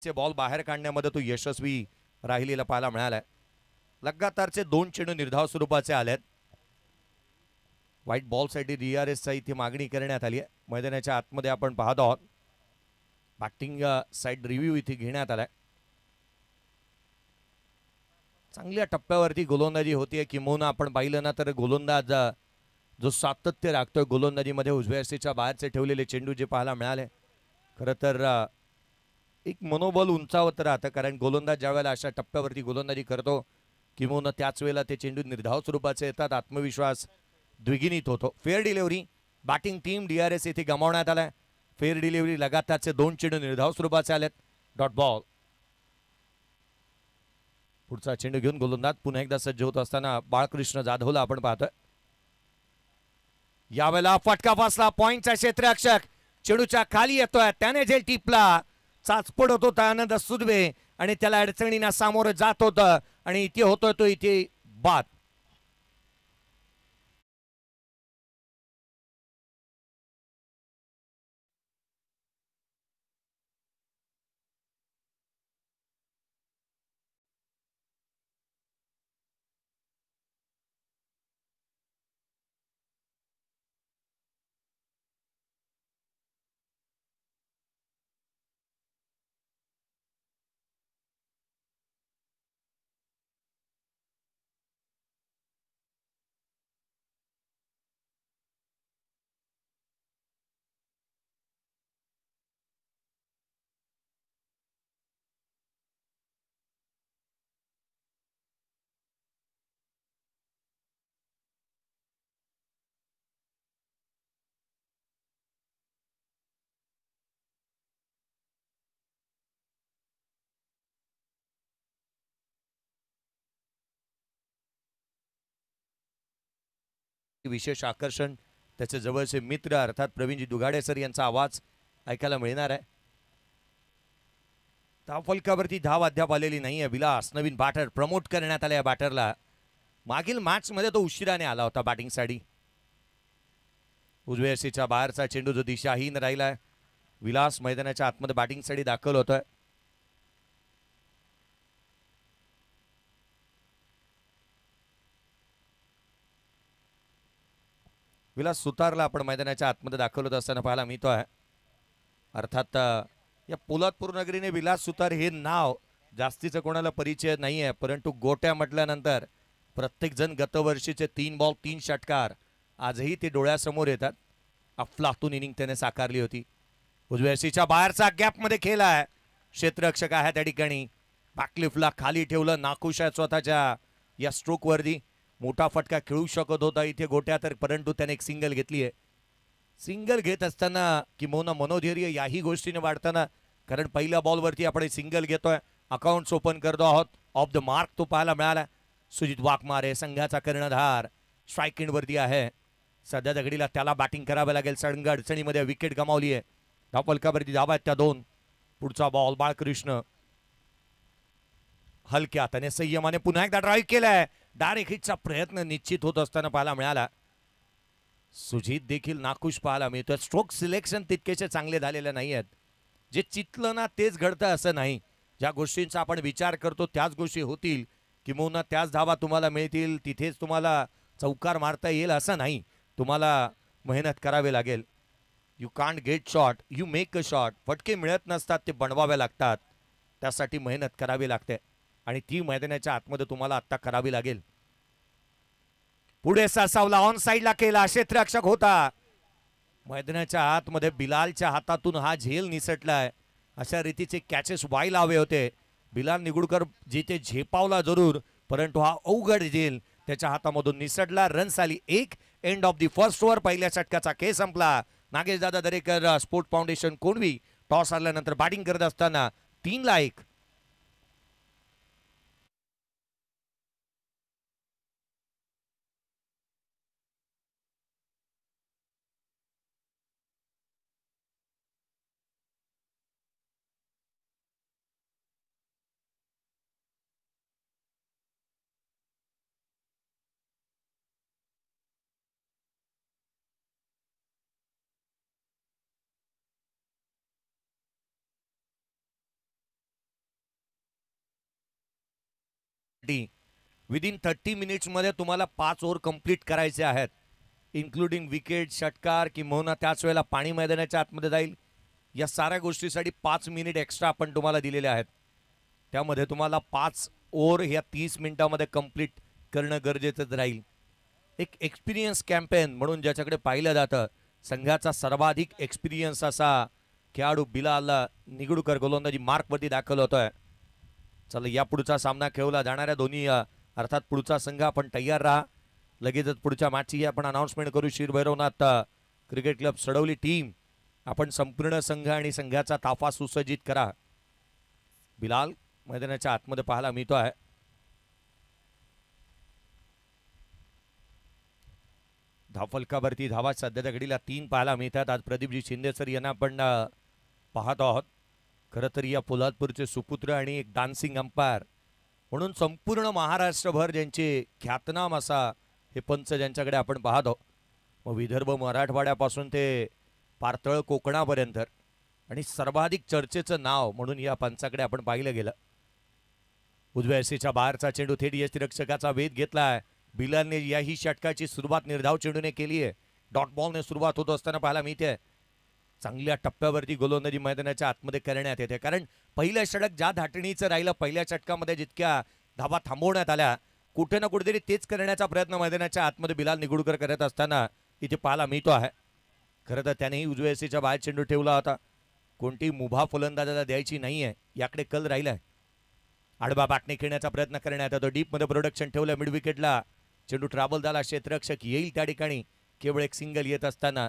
चे बॉल बाहेर काढण्यामध्ये तो यशस्वी राहिलेला पाहायला मिळालाय. लगातारचे 2 चेंडू निर्धाव स्वरूपाचे आलेत. व्हाईट बॉलसाठी DRSचा इथे मागणी करण्यात आली आहे. मैदानाच्या आतमध्ये आपण पाहत आहोत. बॅटिंग साइड रिव्ह्यू इथे घेण्यात आलाय. चांगल्या टप्प्यावरती गोलंदाजी होतीये. किंबहुना आपण पाहिलं ना तर गोलंदाज जो सातत्य राखतोय गोलंदाजीमध्ये उजव्या सीच्या बाहेरचे ठेवलेले चेंडू जे पाहायला मिळाले. खरं तर एक मनोबल उंचावत राहतं, कारण गोलंदाज ज्या वेळेला अशा टप्प्यावरती गोलंदाजी करतो किंवा त्याच वेळेला ते चेंडू निर्धाव स्वरूपाचे येतात. आत्मविश्वास द्विगुणित होतो. Fair delivery batting team DRS इथे गमावण्यात आलाय. फेअर डिलिव्हरी लगातारचे 2 चेंडू निर्धाव स्वरूपाचे आलेत. Dot ball. पुढचा चेंडू घेऊन गोलंदाज पुन्हा एकदा सज्ज होत असताना बाळकृष्ण जाधवला आपण पाहतोय. यावेळेला फटका फासला. पॉइंटचा क्षेत्ररक्षक चेंडूच्या खाली येतोय. त्याने झेल टिपला. चाच पडत होता आनंद सुदवे आणि त्याला अडचणींना सामोरं जात होतं आणि इथे होतोय तो इथे बाद. विशेष आकर्षण त्याचे जवळचे मित्र अर्थात प्रवीणजी दुगाडे सर यांचा आवाज ऐकायला मिळणार आहे. धावफलकावरती धाव अद्याप आलेली नाहीये. विलास नवीन बॅटर प्रमोट करण्यात आल्या बॅटरला. मागील मॅच मध्ये तो उशिराने आला होता बॅटिंगसाठी. उजव्या सीच्या बाहेरचा चेंडू जो दिशाहीन राहिलाय. विलास मैदानाच्या आतमध्ये बॅटिंगसाठी दाखल होतोय. विलास सुतारला आपण मैदानाच्या आतमध्ये दाखल होत असताना पाहायला मिळतो आहे. अर्थात या पोलादपूर नगरीने विलास सुतार हे नाव जास्तीचं कोणाला परिचय नाही आहे, परंतु गोट्या म्हटल्यानंतर प्रत्येक जण गतवर्षीचे 3 बॉल 3 षटकार आजही ते डोळ्यासमोर येतात. अफलातून इनिंग त्याने साकारली होती. उजव्या सीच्या बाहेरचा गॅपमध्ये खेळ आहे. क्षेत्ररक्षक आहे त्या ठिकाणी. बॅकलिफ्टला खाली ठेवलं. नाखुश आहे स्वतःच्या या स्ट्रोकवरती. मोठा फटका खेळू शकत होता इथे गोट्या तर, परंतु त्याने एक सिंगल घेतली आहे. सिंगल घेत असताना किंबहुना मनोधैर्य याही गोष्टीने वाढताना, कारण पहिल्या बॉलवरती आपण सिंगल घेतोय. अकाउंट ओपन करतो आहोत. ऑफ द मार्क तो पाहायला मिळाला. सुजित वाघमारे संघाचा कर्णधार स्ट्राईक एंडवरती आहे. सध्या दगडीला त्याला बॅटिंग करावं लागेल. सडंग अडचणीमध्ये विकेट गमावली आहे. धावफलकावरती धावा आहेत त्या 2. पुढचा बॉल बाळकृष्ण हलक्या त्याने संयमाने पुन्हा एकदा ड्राईव्ह केलाय. डायरेक्ट हिटचा प्रयत्न निश्चित होत असताना पाहायला मिळाला. सुजित देखील नाखुश पाहायला मिळतोय. स्ट्रोक सिलेक्शन तितकेसे चांगले झालेले नाही आहेत. जे चितलं ना तेच घडतं असं नाही. ज्या गोष्टींचा आपण विचार करतो त्याच गोष्टी होतील किंवा त्याच धावा तुम्हाला मिळतील, तिथेच तुम्हाला चौकार मारता येईल असं नाही. तुम्हाला मेहनत करावी लागेल. You can't get shot, you make a shot. फटके मिळत नसतात, ते बनवावे लागतात. त्यासाठी मेहनत करावी लागते आणि ती मैदानाच्या आतमध्ये तुम्हाला आत्ता करावी लागेल. पुढे सासावला ऑन साईडला केला. क्षेत्ररक्षक होता. मैदानाच्या आतमध्ये बिलालच्या हातातून हा झेल निसटलाय. अशा रीतीचे कॅचेस व्हायला हवे होते. बिलाल निगुडकर जिथे झेपावला जरूर, परंतु हा अवघड झेल त्याच्या हातामधून निसटला. रन्स आली 1. End of the first over. पहिल्या षटकाचा खेळ संपला. Nagesh Dada Darekar sport foundation कोणवी toss आल्यानंतर बॅटिंग करत असताना 3-1. विदिन 30 मिनिट्समध्ये तुम्हाला 5 ओव्हर कंप्लीट करायचे आहेत, इन्क्लुडिंग विकेट, षटकार किंवा त्याच वेळेला पाणी मैदानाच्या आतमध्ये जाईल. या साऱ्या गोष्टीसाठी 5 मिनिट एक्स्ट्रा आपण तुम्हाला दिलेले आहेत. त्यामध्ये तुम्हाला 5 ओव्हर ह्या 30 मिनिटामध्ये कंप्लीट करणं गरजेचं राहील. एक एक्सपिरियन्स कॅम्पेन म्हणून ज्याच्याकडे पाहिलं जातं, संघाचा सर्वाधिक एक्सपिरियन्स असा खेळाडू बिलाल निगुडकर गोलंदाजी मार्कवरती दाखल होतोय. चला, या पुढचा सामना खेळवला जाणाऱ्या दोन्ही अर्थात पुढचा संघ आपण तयार राहा. लगेचच पुढच्या मॅचची आपण अनाउन्समेंट करू. Shri Bhairavnath cricket club Sadavli team, आपण संपूर्ण संघ आणि संघाचा ताफा सुसज्जित करा. बिलाल मैदानाच्या आतमध्ये पाहायला मिळतो आहे. धावफलकावरती धावा सध्याच्या घडीला 3 पाहायला मिळतात. आज प्रदीपजी शिंदे सर यांना आपण पाहत आहोत. खरं तर या पोलादपूरचे सुपुत्र आणि एक डान्सिंग अंपायर म्हणून संपूर्ण महाराष्ट्रभर ज्यांचे ख्यातनाम असा हे पंच ज्यांच्याकडे आपण पाहतो, मग विदर्भ मराठवाड्यापासून ते पारतळ कोकणापर्यंत आणि सर्वाधिक चर्चेचं नाव म्हणून या पंचाकडे आपण पाहिलं गेलं. उजव्या एसीच्या बाहेरचा चेंडू थेट यष्टिरक्षकाचा वेध घेतलाय. बिलालने याही षटकाची सुरुवात निर्धाव चेंडूने केली आहे. डॉट बॉलने सुरुवात होत असताना पाहायला मिळते. चांगल्या टप्प्यावरती गोलंदाजी मैदानाच्या आतमध्ये करण्यात येते, कारण पहिलं षटक ज्या धाटणीचं राहिलं, पहिल्या षटकामध्ये जितक्या धावा थांबवण्यात आल्या, कुठे ना कुठेतरी तेच करण्याचा प्रयत्न मैदानाच्या आतमध्ये बिलाल निगुडकर करत असताना इथे पाहायला मिळतो आहे. खरं तर त्यानेही उजव्या एसीच्या बाहेर चेंडू ठेवला होता. कोणती मुभा फलंदाजाला द्यायची नाही आहे याकडे कल राहिलाय. आडवा बॅटने खेळण्याचा प्रयत्न करण्यात येतो. डीपमध्ये प्रोडक्शन ठेवलं. मिड विकेटला चेंडू ट्रॅव्हल झाला. क्षेत्ररक्षक येईल त्या ठिकाणी. केवळ एक सिंगल येत असताना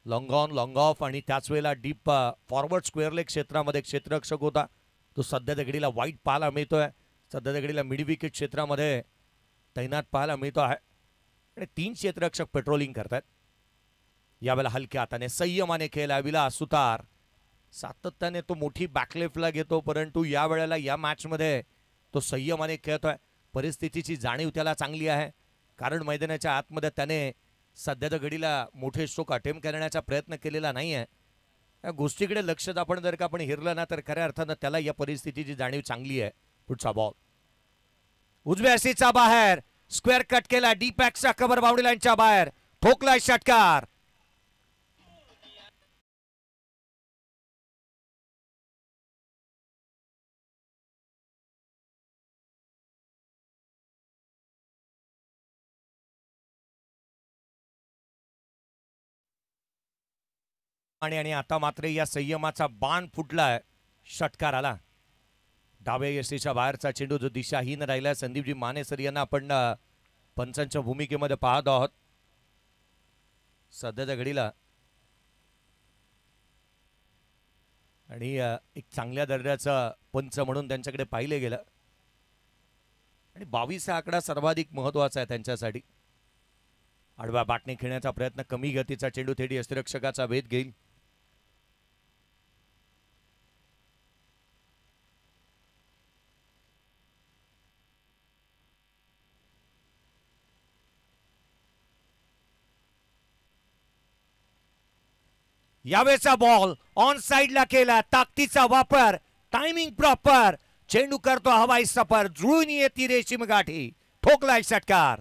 लॉंग ऑन लॉंग ऑफ आणि त्याच वेळेला डीप फॉरवर्ड स्क्वेअर लेग क्षेत्रामध्ये क्षेत्ररक्षक होता तो सध्याच्या घडीला वाईट पाहायला मिळतोय. सध्याच्या घडीला मिड विकेट क्षेत्रामध्ये तैनात पाहायला मिळतो आहे आणि 3 क्षेत्ररक्षक पेट्रोलिंग करतात. यावेळेला हलक्या हाताने संयमाने खेळला विलास सुतार. सातत्याने तो मोठी बॅकलेफ्टला घेतो, परंतु या वेळेला या मॅचमध्ये तो संयमाने खेळतोय. परिस्थितीची जाणीव त्याला चांगली आहे, कारण मैदानाच्या आतमध्ये त्याने सध्याच्या घडीला मोठे स्ट्रोक अटेम्प्ट करण्याचा प्रयत्न केलेला नाही आहे. या गोष्टीकडे लक्ष आपण जर का आपण हिरलं ना, तर खऱ्या अर्थानं त्याला या परिस्थितीची जाणीव चांगली आहे. पुढचा बॉल उजव्या एसीचा बाहेर, स्क्वेअर कट केला. डीप एक्सचा कव्हर बाउंड्री लाईनच्या बाहेर, ठोकलाय षटकार. आणि आता मात्र या संयमाचा बाण फुटलाय षटकाराला. डाव्या यष्टीच्या बाहेरचा चेंडू जो दिशाहीन राहिला. संदीपजी माने सर यांना आपण पंचांच्या भूमिकेमध्ये पाहत आहोत सध्याच्या घडीला. आणि एक चांगल्या दर्जाचा पंच म्हणून त्यांच्याकडे पाहिले गेलं आणि 22 हा आकडा सर्वाधिक महत्वाचा आहे त्यांच्यासाठी. आडव्या बॅटने खेळण्याचा प्रयत्न, कमी गतीचा चेंडू थेट यष्टिरक्षकाचा वेध घेईल. यावेळेचा बॉल ऑन साइडला केला. ताकदीचा वापर, टायमिंग प्रॉपर. चेंडू करतो हवाई सफर, जुळून येते रेशीम गाठी. ठोकलाय षटकार.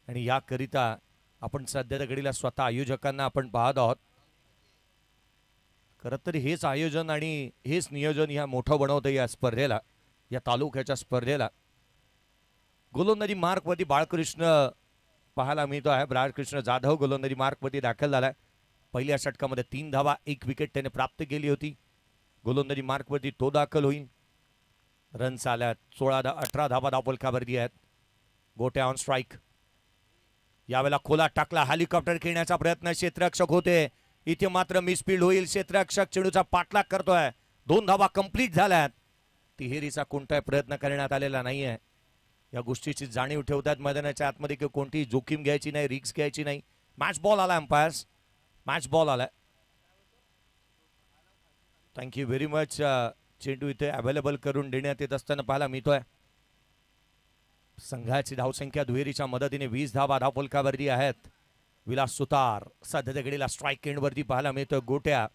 आणि याकरिता आपण सध्याच्या घडीला स्वतः आयोजकांना आपण पाहत आहोत. खरं तर हेच आयोजन आणि हेच नियोजन ह्या मोठं बनवतं या स्पर्धेला, या तालुक्याच्या स्पर्धेला. गोलंदाजी मार्कवरती बाळकृष्ण पाहायला मिळतो आहे. बाळकृष्ण जाधव गोलंदाजी मार्कवरती दाखल झालाय. पहिल्या षटकामध्ये 3 धावा 1 विकेट त्याने प्राप्त केली होती. गोलंदाजी मार्कवरती तो दाखल होईल. रन्स आल्यात 18 धावा धावफलकावरती आहेत. गोट्या ऑन स्ट्राईक. यावेळेला खोला टाकला, हेलिकॉप्टर खेळण्याचा प्रयत्न क्षेत्ररक्षक होते. इथे मात्र मिसफील्ड होईल. क्षेत्ररक्षक चेंडूचा पाठलाग करतोय. 2 धावा कंप्लीट झाल्यात. तिहेरीचा कोणताही प्रयत्न करण्यात आलेला नाहीये. या गोष्टीची जाणीव ठेवतात मैदानाच्या आतमध्ये की कोणतीही जोखीम घ्यायची नाही, रिस्क घ्यायची नाही. मॅच बॉल आला अंपायर्स, मॅच बॉल आलाय. Thank you very much. चेंडू इथे अवेलेबल करून देण्यात येत असताना पाहायला मिळतोय. संघाची धावसंख्या दुहेरीच्या मदतीने 20 धावा धावफलकावरती आहेत. विलास सुतार सध्याच्या घडीला स्ट्राईक एंडवरती पाहायला मिळतोय. गोट्या,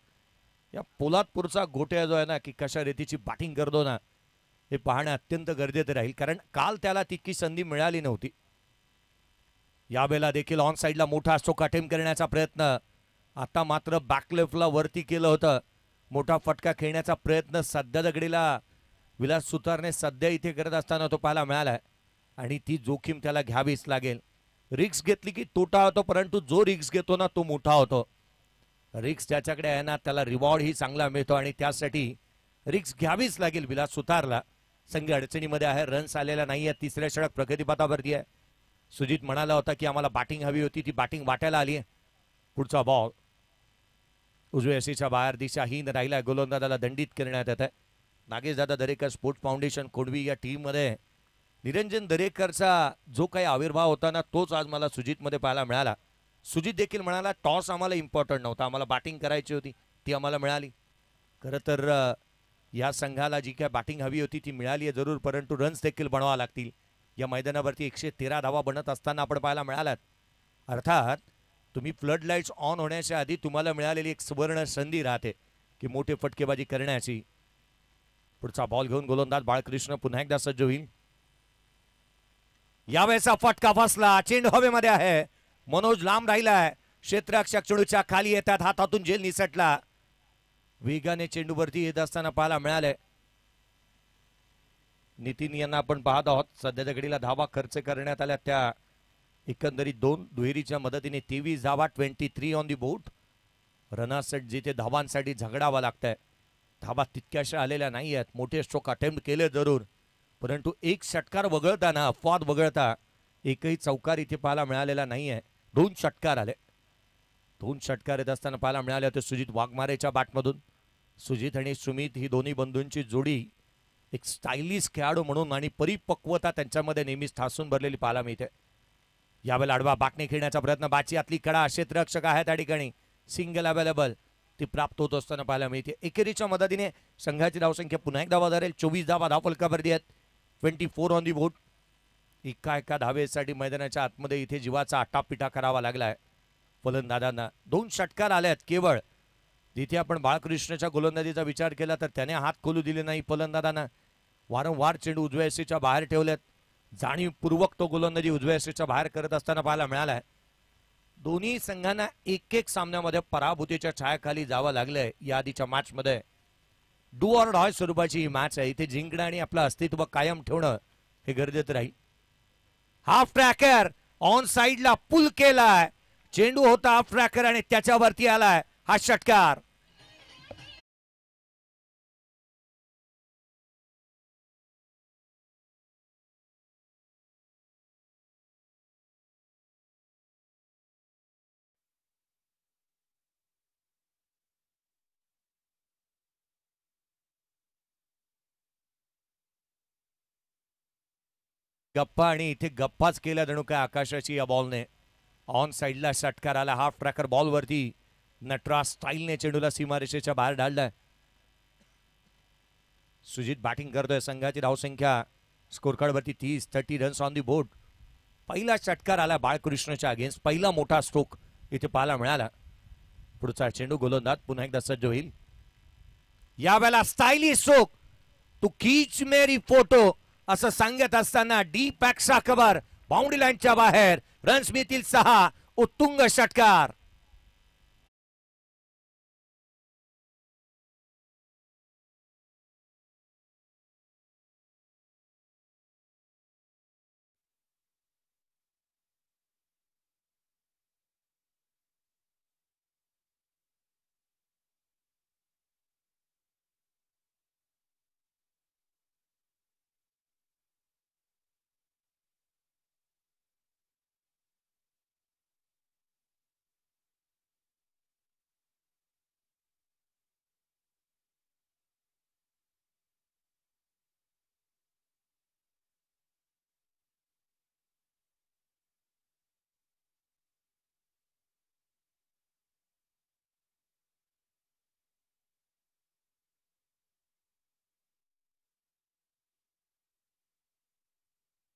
या पोलादपूरचा गोट्या जो आहे ना की कशा रीतीची बॅटिंग करतो ना, हे पाहणं अत्यंत गरजेचं राहील, कारण काल त्याला तितकी संधी मिळाली नव्हती. यावेळेला देखील ऑन साईडला मोठा स्ट्रोक अटेम्प्ट करण्याचा प्रयत्न. आता मात्र बॅकलेफ्टला वरती केलं होतं. मोठा फटका खेळण्याचा प्रयत्न सध्याच्या घडीला विलास सुतारने सध्या इथे करत असताना तो पाहायला मिळालाय. आणि ती जोखीम त्याला घ्यावीच लागेल. रिक्स घेतली की तोटा होतो, परंतु जो रिक्स घेतो ना तो मोठा होतो. रिक्स ज्याच्याकडे आहे ना त्याला रिवॉर्ड ही चांगला मिळतो आणि त्यासाठी रिक्स घ्यावीच लागेल विलास सुतारला. संघ अडचणीमध्ये आहे, रन्स आलेला नाहीये. तिसऱ्या षटक प्रगतीपथावरती आहे. सुजित म्हणाला होता की आम्हाला बॅटिंग हवी होती, ती बॅटिंग वाटायला आली आहे. पुढचा बॉल उजव्या यशीच्या बाहेर दिशाहीन राहिला. गोलंदाजाला दंडित करण्यात येत आहे. नागेश दादा दरेकर स्पोर्ट्स फाउंडेशन कोडवी या टीम मध्ये निरंजन दरेकरचा जो काही आविर्भाव होता ना तोच आज मला सुजित मध्ये पाहायला मिळाला. सुजित देखील म्हणाला टॉस आम्हाला इम्पॉर्टंट नव्हता, आम्हाला बॅटिंग करायची होती, ती आम्हाला मिळाली. खरं तर या संघाला जी काय बॅटिंग हवी होती ती मिळाली आहे जरूर, परंतु रन्स देखील बनवावे लागतील. या मैदानावरती 113 धावा बनत असताना आपण पाहायला मिळालात. अर्थात तुम्ही फ्लड लाईट्स ऑन होण्याच्या आधी तुम्हाला मिळालेली एक सुवर्ण संधी राहते की मोठे फटकेबाजी करण्याची. पुढचा बॉल घेऊन गोलंदाज बाळकृष्ण पुन्हा एकदा सज्ज होईल. यावेळेचा फटका फसला, चेंडू हवेमध्ये आहे. मनोज लांब राहिलाय. क्षेत्ररक्षक चेंडूच्या खाली येतात, हातातून झेल निसटला. वेगाने चेंडूवरती येत असताना पाहायला मिळाले. नितीन यांना आपण पाहत आहोत. सध्याच्या घडीला धावा खर्च करण्यात आल्या त्या एकंदरीत 2 दुहेरीच्या मदतीने 23 धावा, 23 ऑन दी बोर्ड. रनासाठी जिथे धावांसाठी झगडावा लागतंय, धावा तितक्याशा आलेल्या नाही आहेत. मोठे स्ट्रोक अटेम्प्ट केले जरूर, परंतु एक षटकार वगळताना अपवाद वगळता एकही चौकार इथे पाहायला मिळालेला नाहीये. 2 षटकार आले. 2 षटकार येत असताना पाहायला मिळाले होते सुजित वाघमारेच्या बॅटमधून. सुजित आणि सुमित ही दोन्ही बंधूंची जोडी एक स्टायलिश खेळाडू म्हणून आणि परिपक्वता त्यांच्यामध्ये नेहमीच ठासून भरलेली पाहायला मिळते. यावेळेला आडवा बाकने खेळण्याचा प्रयत्न, बाची आतली कडा, क्षेत्ररक्षक आहे त्या ठिकाणी. सिंगल अवेलेबल ती प्राप्त होत असताना पाहायला मिळते. एकेरीच्या मदतीने संघाची धावसंख्या पुन्हा एकदा वाढेल. 24 धावा धावफलकावरती आहेत. 24 ऑन दी बोर्ड. एका धावेसाठी मैदानाच्या आतमध्ये इथे जीवाचा आटापिटा करावा लागलाय फलंदाजांना. 2 षटकार आल्यात केवळ. जिथे आपण बाळकृष्णच्या गोलंदाजीचा विचार केला तर त्याने हात खोलू दिले नाही फलंदाजांना. वारंवार चेंडू उजव्या यशीच्या बाहेर ठेवलेत. जाणीवपूर्वक तो गोलंदाजी उजव्या यशीच्या बाहेर करत असताना पाहायला मिळालाय. दोन्ही संघांना एक सामन्यामध्ये पराभूतीच्या छायाखाली जावं लागलंय. या आधीच्या मॅच मध्ये डू ऑर डाय स्वरूपाची ही मॅच आहे. इथे जिंकणं आणि आपलं अस्तित्व कायम ठेवणं हे गरजेचं राहील. हाफ ट्रॅकर ऑन साइडला पुल केलाय. चेंडू होता हाफ ट्रॅकर आणि त्याच्यावरती आलाय हा षटकार. गप्पा आणि इथे गप्पाच केल्या जणू काय आकाशाची या बॉलने. ऑन साइडला षटकार आला. हाफ ट्रॅकर बॉलवरती नटराज स्टाईलने चेंडूला सीमारेषेच्या बाहेर ढाललाय. सुजित बॅटिंग करतोय. संघाची धावसंख्या स्कोर कार्ड वरती 30 रन्स ऑन दी बोर्ड. पहिला षटकार आला बाळकृष्णच्या अगेन्स्ट. पहिला मोठा स्ट्रोक इथे पाहायला मिळाला. पुढचा चेंडू गोलंदाज पुन्हा एकदा सज्ज होईल. यावेळेला स्टाईलिश स्ट्रोक, तू खीच मेरी फोटो असं सांगत असताना डीप पॅक्सचा कव्हर बाउंड्री लाईनच्या बाहेर. रन्स मिळतील 6. उत्तुंग षटकार.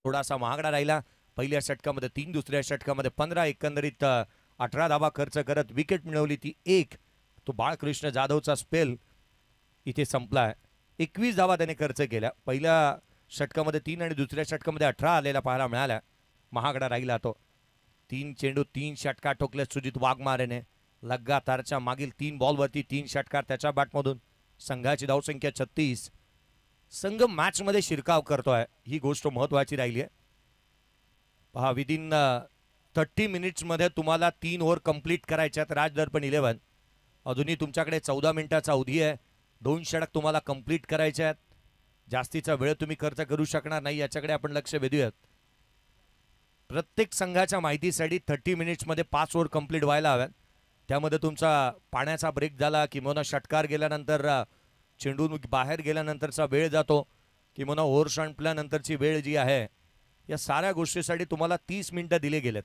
थोडासा महागडा राहिला. पहिल्या षटकामध्ये 3, दुसऱ्या षटकामध्ये 15, एकंदरीत 18 धावा खर्च करत विकेट मिळवली ती एक. तो बाळकृष्ण जाधवचा स्पेल इथे संपला. 21 धावा त्याने खर्च केल्या. पहिल्या षटकामध्ये 3 आणि दुसऱ्या षटकामध्ये 18 आलेला पाहायला मिळाला. महागडा राहिला तो. 3 चेंडू 3 षटकार ठोकले सुजित वाघमारेने. लगातारच्या मागील 3 बॉलवरती 3 षटकार त्याच्या बॅटमधून. संघाची धावसंख्या 36. संघ मॅचमध्ये शिरकाव करतोय, ही गोष्ट महत्वाची राहिली आहे. पहा, विदिन 30 मिनिट्समध्ये तुम्हाला 3 ओव्हर कंप्लीट करायच्यात. राज दर्पण 11 अजूनही तुमच्याकडे 14 मिनिटाचा अवधी आहे. 2 षटक तुम्हाला कंप्लीट करायचे आहेत. जास्तीचा वेळ तुम्ही खर्च करू शकणार नाही, याच्याकडे आपण लक्ष वेधूयात. प्रत्येक संघाच्या माहितीसाठी 30 मिनिट्समध्ये 5 ओव्हर कंप्लीट व्हायला हव्यात. त्यामध्ये तुमचा पाण्याचा ब्रेक झाला, किंवा षटकार गेल्यानंतर चेंडून बाहेर गेल्यानंतरचा वेळ जातो, किंवा ओव्हर संपल्यानंतरची वेळ जी आहे, या साऱ्या गोष्टीसाठी तुम्हाला 30 मिनिटं दिले गेलेत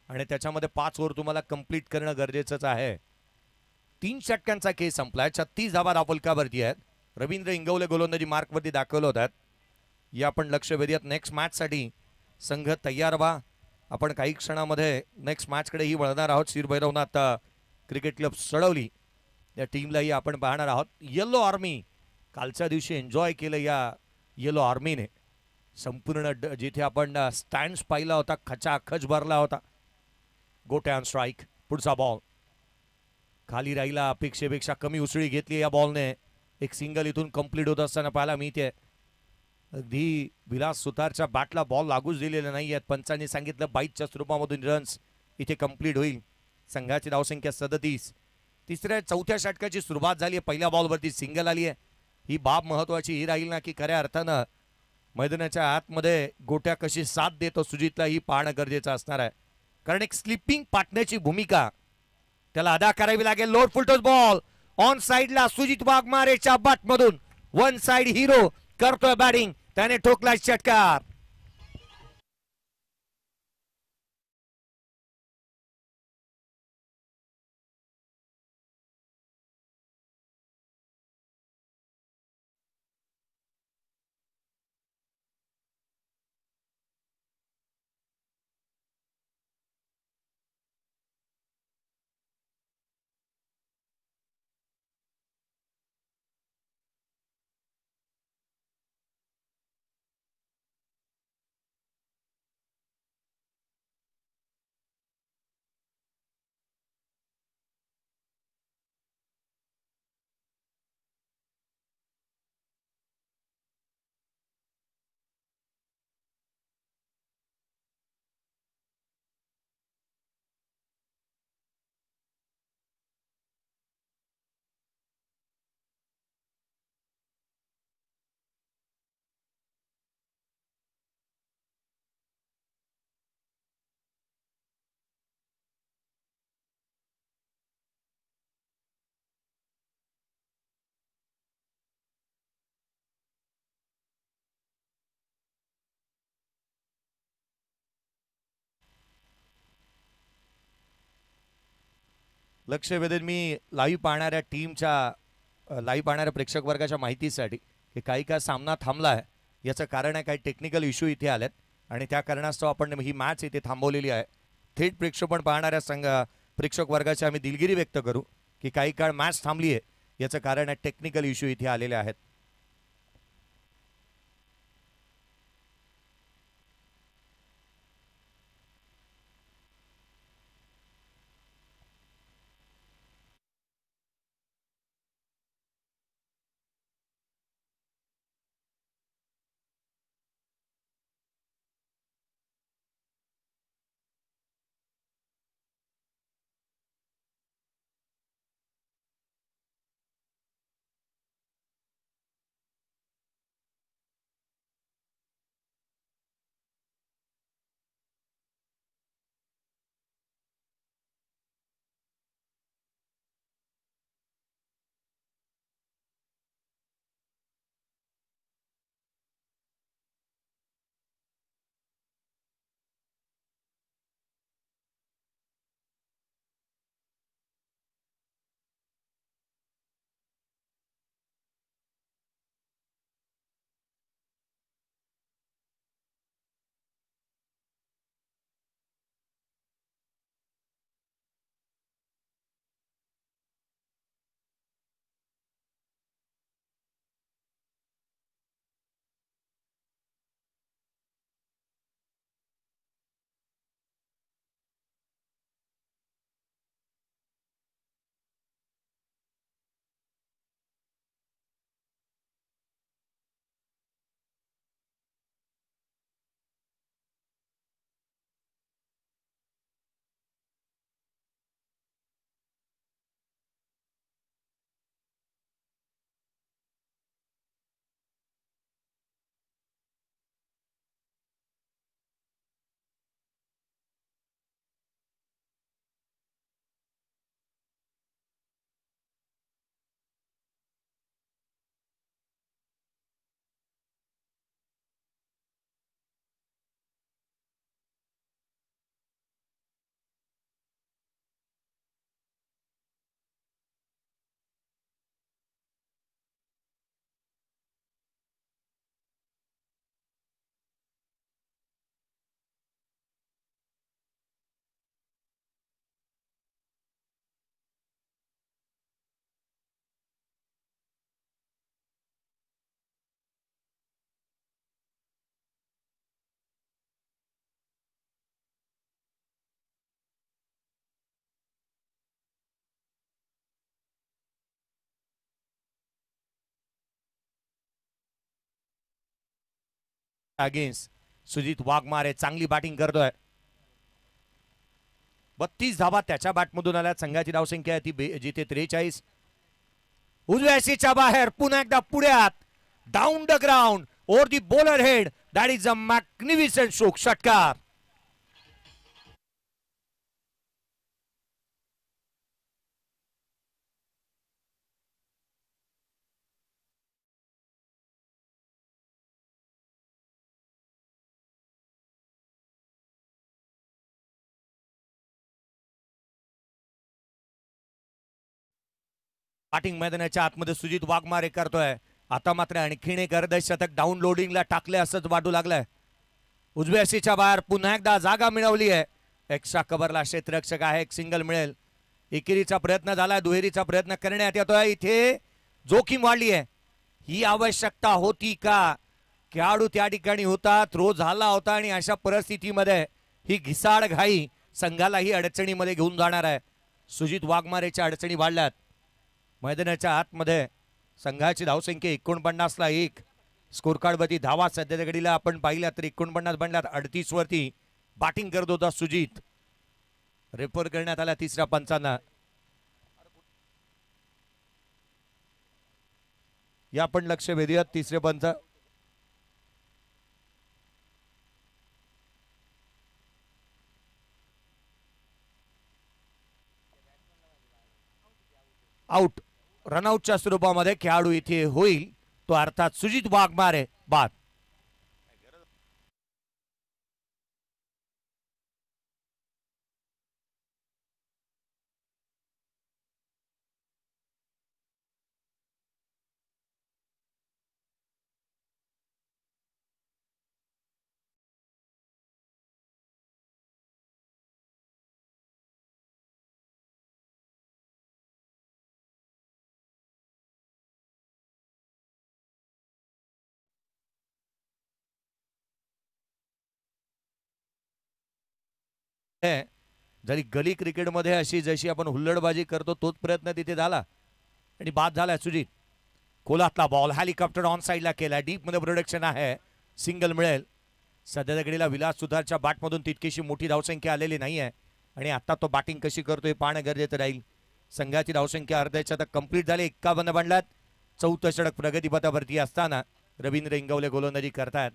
आणि त्याच्यामध्ये 5 ओव्हर तुम्हाला कंप्लीट करणं गरजेचंच आहे. 3 षटकांचा केस संपलाय. 36 धावा धावफलकावरती आहेत. रवींद्र इंगवले गोलंदाजी मार्कवरती दाखवलं होतात. या आपण लक्ष वेधूयात. नेक्स्ट मॅचसाठी संघ तयार व्हा. आपण काही क्षणामध्ये नेक्स्ट मॅचकडेही वळणार आहोत. श्रीभैरवनाथ क्रिकेट क्लब सडवली या टीमलाही आपण पाहणार आहोत. येलो आर्मी कालच्या दिवशी एन्जॉय केलं या येलो आर्मीने. संपूर्ण जिथे आपण स्टँड्स पाहिला होता, खचाखच भरला होता. गोट्या ऑन स्ट्राईक. पुढचा बॉल खाली राहिला. अपेक्षेपेक्षा कमी उसळी घेतली या बॉलने. एक सिंगल इथून कंप्लीट होत असताना पाहायला मिळते. अगदी विलास सुतारच्या बॅटला बॉल लागूच दिलेले नाही आहेत. पंचांनी सांगितलं 22च्या स्वरूपामधून रन्स इथे कंप्लीट होईल. संघाची धावसंख्या 37. चौथ्या षटकाची सुरुवात झाली आहे. पहिल्या बॉलवरती सिंगल आली आहे. ही बाब महत्वाची ही राहील ना, की खऱ्या अर्थानं मैदानाच्या आतमध्ये गोट्या कशी साथ देतो सुजितला, ही पाहणं गरजेचं असणार आहे. कारण एक स्लिपिंग पार्टनरची भूमिका त्याला अदा करावी लागेल. लोड फुलटोस बॉल ऑन साइडला सुजित वाघमारेच्या बॅटमधून. वन साइड हिरो करतोय बॅटिंग. त्याने ठोकला षटकार. लक्ष वेधेन मी लाईव्ह पाहणाऱ्या टीमच्या लाईव्ह पाहणाऱ्या प्रेक्षक वर्गाच्या माहितीसाठी की काही काय सामना थांबला आहे. याचं कारण आहे काही टेक्निकल इश्यू इथे आलेत आणि त्या कारणास्तव आपण ही मॅच इथे थांबवलेली आहे. थेट प्रेक्षेपण पाहणाऱ्या प्रेक्षक वर्गाची आम्ही दिलगिरी व्यक्त करू की काही काळ मॅच थांबली आहे. याचं कारण आहे टेक्निकल इश्यू इथे आलेले आहेत. अगेन्स्ट सुजित वाघमारे चांगली बॅटिंग करतोय. 32 धावा त्याच्या बॅटमधून आल्या. संघाची धावसंख्या आहे ती जिथे 43. उजव्या सीच्या बाहेर पुन्हा एकदा पुढ्यात down the ground over the bowler head. That is a magnificent stroke. षटकार. बॅटिंग मैदानाच्या आतमध्ये सुजित वाघमारे करतोय. आता मात्र आणखीन एक अर्धशतक डाऊनलोडिंगला टाकले असंच वाटू लागलंय. उजव्या सीच्या बाहेर पुन्हा एकदा जागा मिळवली आहे. एक्स्ट्रा कव्हरला क्षेत्ररक्षक आहे. एक सिंगल मिळेल. एकेरीचा प्रयत्न झाला. दुहेरीचा प्रयत्न करण्यात येतोय. इथे जोखीम वाढली आहे. ही आवश्यकता होती का? खेळाडू त्या ठिकाणी होता. थ्रो झाला होता आणि अशा परिस्थितीमध्ये ही घिसाड घाई संघालाही अडचणीमध्ये घेऊन जाणार आहे. सुजित वाघमारेच्या अडचणी वाढल्यात. मैदानाच्या आतमध्ये संघाची धावसंख्या 49 ला 1. स्कोर कार्ड वरती धावा सध्याच्या घडीला आपण पाहिल्या तर 49 बनल्यात. 38 वरती बॅटिंग करत होता सुजित. रेफर करण्यात आला तिसऱ्या पंचांना. या पण लक्ष वेधूयात. तिसरे पंच आउट. रनआउटच्या स्वरूपामध्ये खेळाडू इथे होईल तो अर्थात सुजित वाघमारे बाद. जरी गली क्रिकेटमध्ये अशी जशी आपण हुल्लडबाजी करतो तोच प्रयत्न तिथे झाला आणि बाद झालाय. सुजित कोलातला बॉल हेलिकॉप्टर ऑन साइडला केला. डीप मध्ये प्रोडक्शन आहे. सिंगल मिळेल. सध्याच्या घडीला विलास सुधारच्या बॅटमधून तितकीशी मोठी धावसंख्या आलेली नाही आहे आणि आता तो बॅटिंग कशी करतोय पाहणं गरजेचं राहील. संघाची धावसंख्या अर्ध्याच्या कंप्लीट झाली. 51 बनल्यात. 4थं षटक प्रगतीपथावरती असताना रवींद्र इंगवले गोलंदाजी करतायत.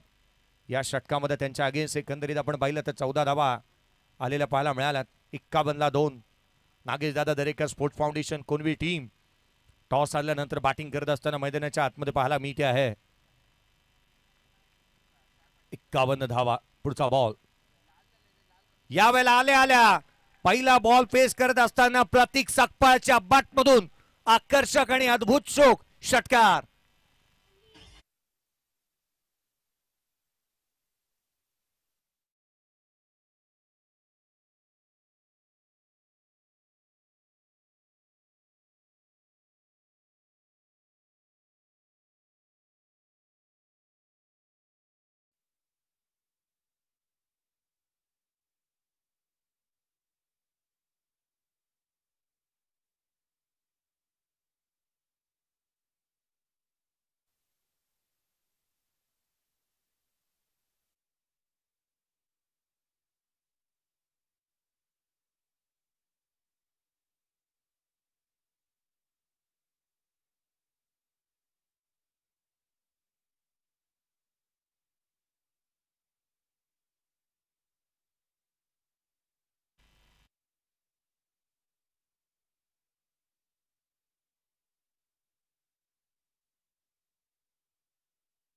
या षटकामध्ये त्यांच्या अगेन्स्ट एकंदरीत आपण पाहिलं तर 14 धावा आलेल्या पाहायला मिळाल्यात. 51 ला 2. नागेश दादा दरेकर स्पोर्ट्स फाउंडेशन कोणवी टीम टॉस आल्यानंतर बॅटिंग करत असताना मैदानाच्या आतमध्ये पाहायला मिळते आहे. 51 धावा. पुढचा बॉल यावेळेला आल्या पहिला बॉल फेस करत असताना प्रतीक सकपाळच्या बॅटमधून आकर्षक आणि अद्भुत शोक. षटकार.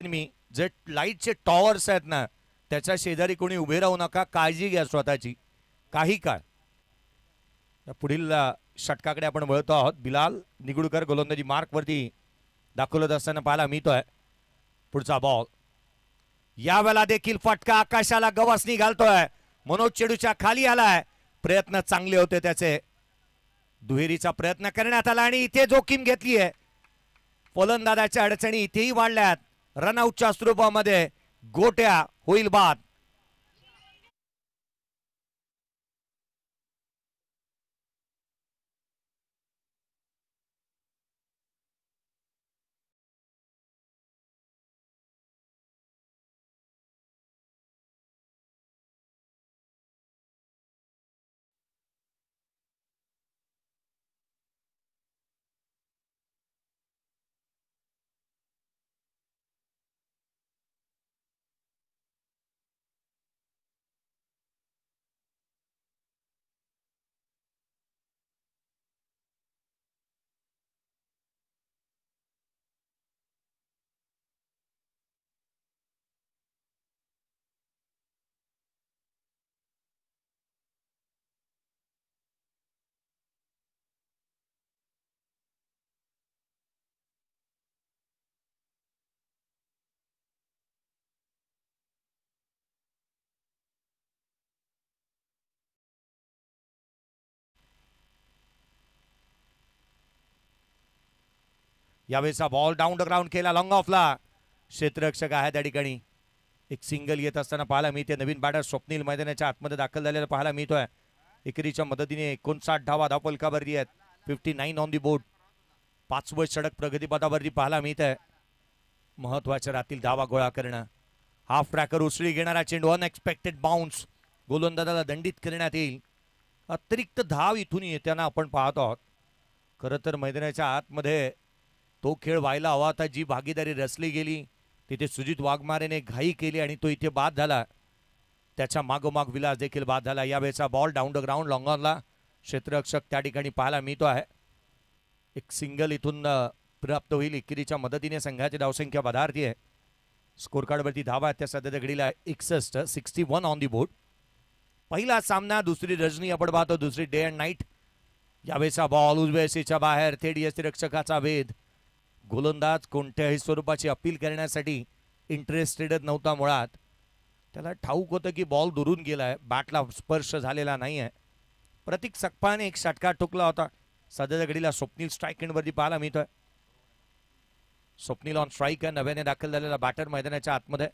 मी जे लाईटचे टॉवर्स आहेत ना त्याच्या शेजारी कोणी उभे राहू नका. काळजी घ्या स्वतःची. काही काळ पुढील षटकाकडे आपण वळतो आहोत. बिलाल निगुडकर गोलंदाजी मार्क वरती दाखवत असताना पाहायला मिळतोय. पुढचा बॉल यावेळेला देखील फटका आकाशाला गवसणी घालतोय. मनोज चेडूच्या खाली आलाय. प्रयत्न चांगले होते त्याचे. दुहेरीचा प्रयत्न करण्यात आला आणि इथे जोखीम घेतली आहे. फलंदाजाच्या अडचणी इथेही वाढल्यात. रनआउटच्या स्वरूपामध्ये गोट्या होईल बाद. यावेळेचा बॉल डाऊन द ग्राउंड केला लॉंग ऑफला. क्षेत्ररक्षक आहे त्या ठिकाणी. एक सिंगल येत असताना पाहायला मिळते. नवीन बॅटर स्वप्नील मैदानाच्या आतमध्ये दाखल झालेला पाहायला मिळतोय. एकेरीच्या मदतीने 59 धावा धावफलकावरती आहेत. 59 ऑन दी बोर्ड. 5वं षटक प्रगतीपथावरती पाहायला मिळत आहे. महत्वाच्या रातील धावा गोळा करणं. हाफ ट्रॅकर उसळी घेणारा चेंडू अनएक्सपेक्टेड बाउन्स. गोलंदाजाला दंडित करण्यात येईल. अतिरिक्त धाव इथून येताना आपण पाहत आहोत. खरं तर मैदानाच्या आतमध्ये तो खेळ व्हायला हवा होता. जी भागीदारी रचली गेली तिथे सुजित वाघमारेने घाई केली आणि तो इथे बाद झाला. त्याच्या मागोमाग विलास देखील बाद झाला. यावेळेचा ball down the ground long ऑनला. क्षेत्ररक्षक त्या ठिकाणी पाहायला मिळतो आहे. एक सिंगल इथून प्राप्त होईल. एकेरीच्या मदतीने संघाची धावसंख्या वधारती आहे. स्कोर कार्डवरती धावा त्या सध्याच्या घडीला 61 ऑन दी बोर्ड. पहिला सामना, दुसरी रजनी आपण पाहतो, दुसरी डे अँड नाईट. यावेळेचा बॉल उजव्या बाहेर. थेट यष्टीरक्षकाचा वेध. गोलंदाज कोणत्याही स्वरूपाची अपील करण्यासाठी इंटरेस्टेडच नव्हता. मुळात त्याला ठाऊक होतं की बॉल दुरून गेलाय, बॅटला स्पर्श झालेला नाही आहे. प्रतीक सकपाने एक षटकार ठोकला होता. सध्याच्या घडीला स्वप्नील स्ट्राईक एंडवरती पाहायला मिळतोय. स्वप्नील ऑन स्ट्राईक आहे. नव्याने दाखल झालेला बॅटर मैदानाच्या आतमध्ये.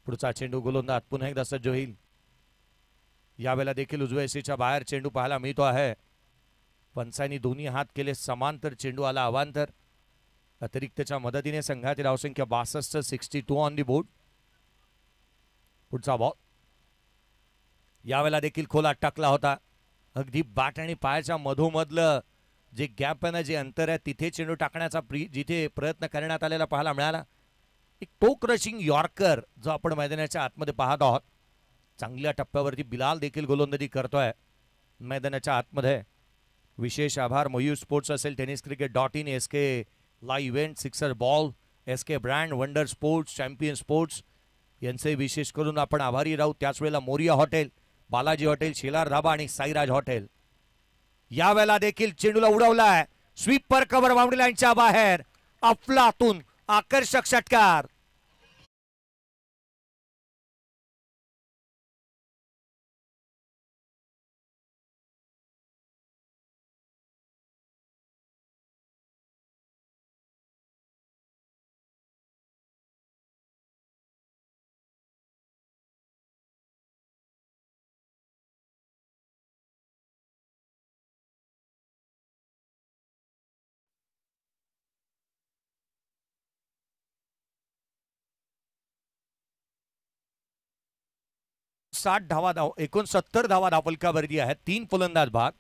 पुढचा चेंडू गोलंदाज पुन्हा एकदा सज्ज होईल. यावेळेला देखील उजव्या बाहेर चेंडू पाहायला मिळतो आहे. पंचांनी दोन्ही हात केले समांतर. चेंडू आला अवांतर. अतिरिक्तच्या मदतीने संघाची धावसंख्या 62. 62 ऑन दी बोर्ड. पुढचा बॉल यावेळेला देखील खोलात टाकला होता. अगदी बॅट आणि पायाच्या मधोमधलं जे गॅप आहे ना, जे अंतर आहे, तिथे चेंडू टाकण्याचा जिथे प्रयत्न करण्यात आलेला पाहायला मिळाला. एक टो क्रशिंग यॉर्कर जो आपण मैदानाच्या आतमध्ये पाहत आहोत. चांगल्या टप्प्यावरती बिलाल देखील गोलंदाजी करतोय मैदानाच्या आतमध्ये. विशेष आभार मयूर स्पोर्ट्स असेल, tenniscricket.in, SK live event, sixer ball, SK brand, wonder sports, champion sports यांचे विशेष करून आपण आभारी राहू. त्याच वेळेला मोरिया हॉटेल, बालाजी हॉटेल, शेलार धाबा आणि साईराज हॉटेल. यावेळेला देखील चेंडूला उडवलाय. स्वीपर कव्हर बाउंड्री लाईनच्या बाहेर. अफलातून आकर्षक षटकार. साठ धावा 69 धावा धावफलकावरती आहेत. 3 फलंदाज भाग.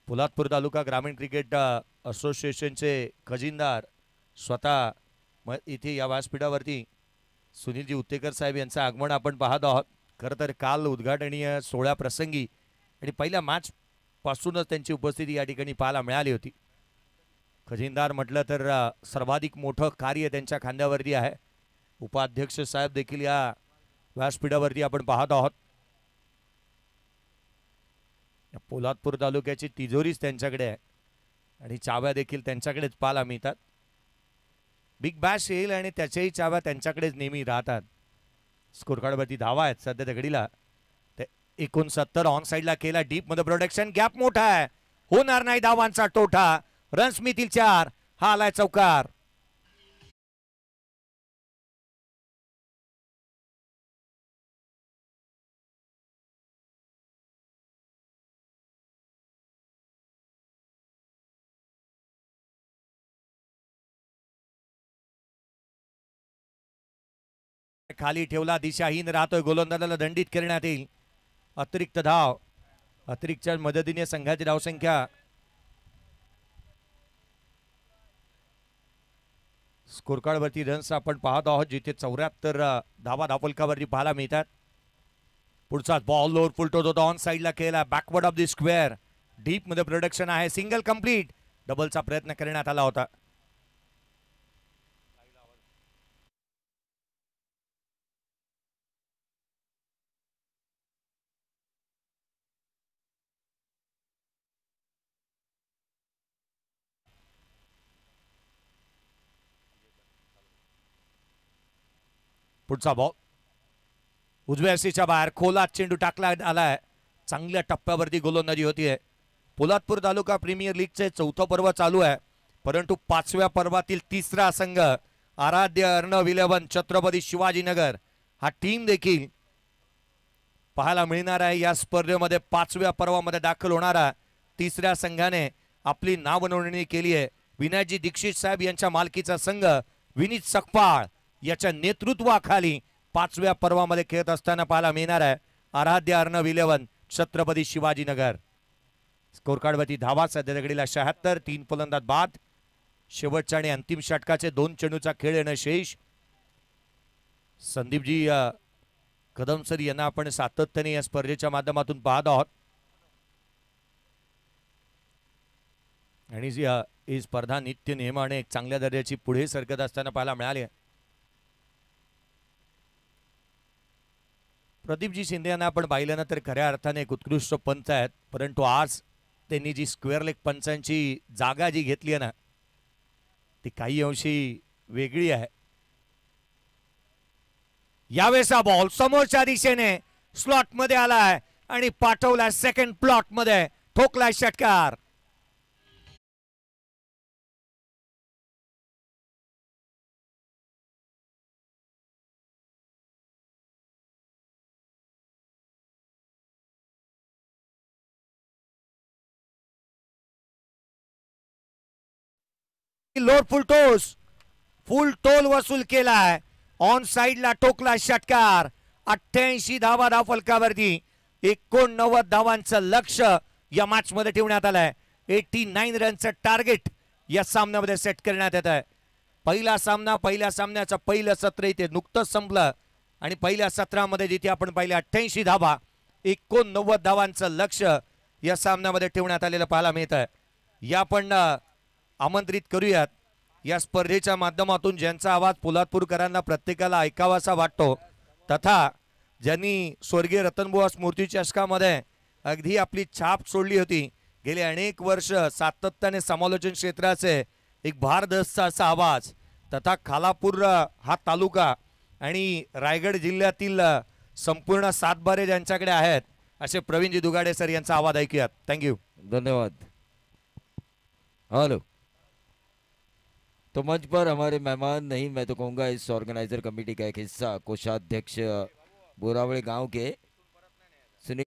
पोलादपूर तालुका ग्रामीण क्रिकेट असोसिएशनचे खजिनदार स्वतः इथे या व्यासपीठावरती सुनीलजी उत्तेकर साहेब यांचं आगमन आपण पाहत आहोत. खरं तर काल उद्घाटनीय सोहळ्या प्रसंगी आणि पहिल्या मॅच पासूनच त्यांची उपस्थिती या ठिकाणी पाहायला मिळाली होती. खजिनदार म्हटलं तर सर्वाधिक मोठं कार्य त्यांच्या खांद्यावरती आहे. उपाध्यक्ष साहेब देखील या व्यासपीठावरती आपण पाहत आहोत. पोलादपूर तालुक्याची तिजोरीच त्यांच्याकडे आहे आणि चाव्या देखील त्यांच्याकडेच पाहायला मिळतात. बिग बॅश येईल आणि त्याच्याही चाव्या त्यांच्याकडेच नेहमी राहतात. स्कोर कार्डवरती धावा आहेत सध्या घडीला. 69 ऑन साईडला केला. डीप मध्ये प्रोटेक्शन. गॅप मोठा आहे. होणार नाही धावांचा टोठा. रन्स मिळतील 4. हा आलाय चौकार. खाली ठेवला. दिशाहीन राहतोय. गोलंदाजाला दंडित करण्यात येईल. अतिरिक्त धाव. अतिरिक्तच्या मदतीने संघाची धावसंख्या स्कोर कार्डवरती रन्स आपण पाहत आहोत जिथे 74 धावा धावफलकावरती पाहायला मिळतात. पुढचा बॉल लोअर फुलटो होता. ऑन साईडला केला. Backward of the square. Deep मध्ये प्रोडक्शन आहे. Single complete. डबलचा प्रयत्न करण्यात आला होता. पुढचा बॉल उजव्या सीच्या बाहेर खोलात चेंडू टाकला आलाय. चांगल्या टप्प्यावरती गोलंदाजी होतीये. पोलादपूर तालुका प्रीमियर लीगचे 4थं पर्व चालू आहे, परंतु 5व्या पर्वातील तिसरा संघ आराध्य अर्णव 11 छत्रपती शिवाजीनगर हा टीम देखील पाहायला मिळणार आहे. या स्पर्धेमध्ये 5व्या पर्वामध्ये दाखल होणारा तिसऱ्या संघाने आपली नाव नोंदणी केली आहे. विनायकजी दीक्षित साहेब यांच्या मालकीचा संघ विनीत सकपाळ याच्या नेतृत्वाखाली 5व्या पर्वामध्ये खेळत असताना पाहायला मिळणार आहे. आराध्य अर्णव 11 छत्रपती शिवाजीनगर. स्कोर कार्डवरती धावा सध्या घडीला 76. 3 फलंदाज बाद. शेवटच्या आणि अंतिम षटकाचे 2 चेंडूचा खेळ येणं शेष. संदीपजी कदम सर यांना आपण सातत्याने या स्पर्धेच्या माध्यमातून पाहत आहोत आणि ही स्पर्धा नित्य नियमाने एक चांगल्या दर्जाची पुढे सरकत असताना पाहायला मिळाली. प्रदीपजी शिंदे यांना आपण पाहिलं तर खऱ्या अर्थाने एक उत्कृष्ट पंच आहेत, परंतु आज त्यांनी जी स्क्वेअर लेग पंचांची जागा जी घेतली आहे ना ती काही अंशी वेगळी आहे. यावेळेचा बॉल समोरच्या दिशेने स्लॉट मध्ये आलाय आणि पाठवला सेकंड प्लॉट मध्ये, ठोकलाय षटकार. लोड फुल टोल वसूल केलाय. ऑन साइडला टोकला षटकार. 88 धावा धाव फलकावरती 89 धावांचं लक्ष या मॅच मध्ये ठेवण्यात आलंय. 89 रनचं टार्गेट या सामन्यामध्ये सेट करण्यात येत आहे. पहिला सामन्याचं पहिलं सत्र इथे नुकतंच संपलं आणि पहिल्या सत्रामध्ये जिथे आपण पाहिले 88 धावा 89 धावांचं लक्ष या सामन्यामध्ये ठेवण्यात आलेलं पाहायला मिळत आहे. या आपण आमंत्रित करूयात या स्पर्धेच्या माध्यमातून ज्यांचा आवाज पोलादपूरकरांना प्रत्येकाला ऐकावासा वाटतो, तथा ज्यांनी स्वर्गीय रतनबुवा स्मृती चषकामध्ये अगदी आपली छाप सोडली होती, गेले अनेक वर्ष सातत्याने समालोचन क्षेत्राचे एक भारदस्त असा आवाज, तथा खालापूर हा तालुका आणि रायगड जिल्ह्यातील संपूर्ण सातबारे ज्यांच्याकडे आहेत असे प्रवीणजी दुगाडे सर यांचा आवाज ऐकूयात. थँक्यू. धन्यवाद. हेलो. तो मंच पर हमारे मेहमान नहीं, मैं तो कहूँगा इस ऑर्गेनाइजर कमेटी का एक हिस्सा, कोषाध्यक्ष बोरावळे गांव के सुनील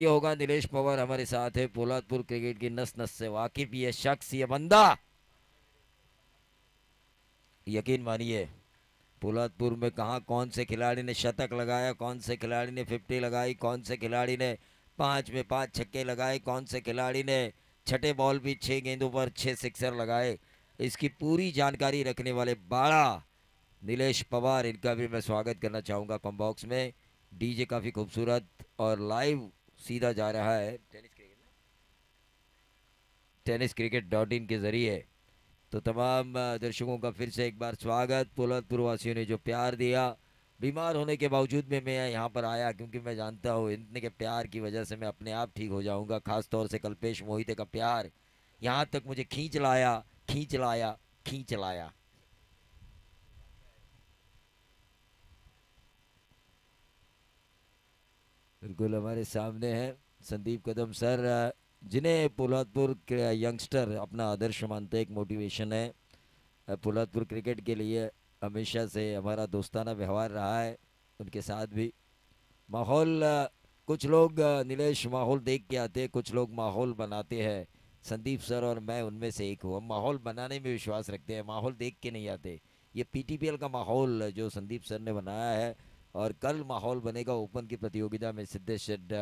ये होगा. नीलेश पवार हमारे साथ है, पोलादपुर क्रिकेट की नस नस से वाकिफ ये शख्स, ये बंदा. यकीन मानिए पोलादपुर में कहाँ कौन से खिलाड़ी ने शतक लगाया, कौन से खिलाड़ी ने 50 लगाई, कौन से खिलाड़ी ने 5 में 5 छक्के लगाए, कौन से खिलाड़ी ने छठे बॉल भी 6 गेंदों पर 6 सिक्सर लगाए, इसकी पूरी जानकारी रखने वाले बाड़ा नीलेश पवार, इनका भी मैं स्वागत करना चाहूँगा कॉम्बॉक्स में. डीजे काफ़ी खूबसूरत और लाइव सीधा जा रहा है टेनिस क्रिकेट डॉट इन के ज़रिए। तो तमाम दर्शकों का फिर से एक बार स्वागत। पोलतपुर वासियों ने जो प्यार दिया, बीमार होने के बावजूद में मैं यहाँ पर आया क्योंकि मैं जानता हूँ इतने के प्यार की वजह से मैं अपने आप ठीक हो जाऊँगा। खास तौर से कल्पेश मोहिते का प्यार यहाँ तक मुझे खींच लाया, खींच लाया, खींच लाया। बिल्कुल हमारे सामने है संदीप कदम सर, जिन्हें पोलादपुर के यंगस्टर अपना आदर्श मानते, एक मोटिवेशन है। पोलादपुर क्रिकेट के लिए हमेशा से हमारा दोस्ताना व्यवहार रहा है उनके साथ भी। माहौल कुछ लोग नीलेश माहौल देख के आते हैं, कुछ लोग माहौल बनाते हैं। संदीप सर और मैं उनमें से एक हूँ। हम माहौल बनाने में विश्वास रखते हैं, माहौल देख के नहीं आते। ये पीटीपीएल का माहौल जो संदीप सर ने बनाया है, और कल माहौल बनेगा ओपन की प्रतियोगिता में सिद्धेश शेड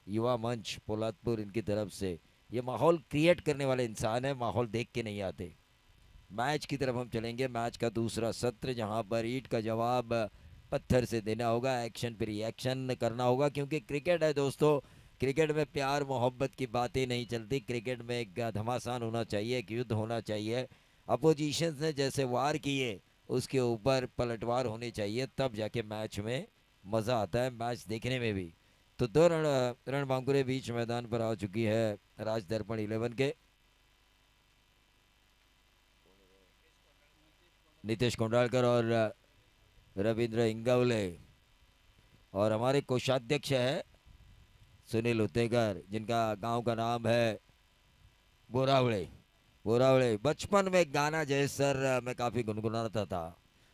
युवा मंच पोलादपुर इनकी तरफ से। ये माहौल क्रिएट करने वाले इंसान है, माहौल देख के नहीं आते। मैच की तरफ हम चलेंगे। मैच का दूसरा सत्र जहां पर ईंट का जवाब पत्थर से देना होगा, एक्शन पे रिएक्शन करना होगा, क्योंकि क्रिकेट है दोस्तों। क्रिकेट में प्यार मोहब्बत की बातें नहीं चलती। क्रिकेट में एक घमासान होना चाहिए, एक युद्ध होना चाहिए। अपोजिशन ने जैसे वार किए उसके ऊपर पलटवार होनी चाहिए, तब जाके मैच में मज़ा आता है, मैच देखने में भी। तो दो रणबांकुरे बीच मैदान पर आ चुकी है राज दर्पण 11 के। नितेश कोंडालकर और रविंद्र इंगवले, और हमारे कोषाध्यक्ष है सुनील उतेकर, जिनका गांव का नाम है बोरावड़े। बोरावड़े बचपन में गाना जय सर मैं काफ़ी गुनगुनाता था।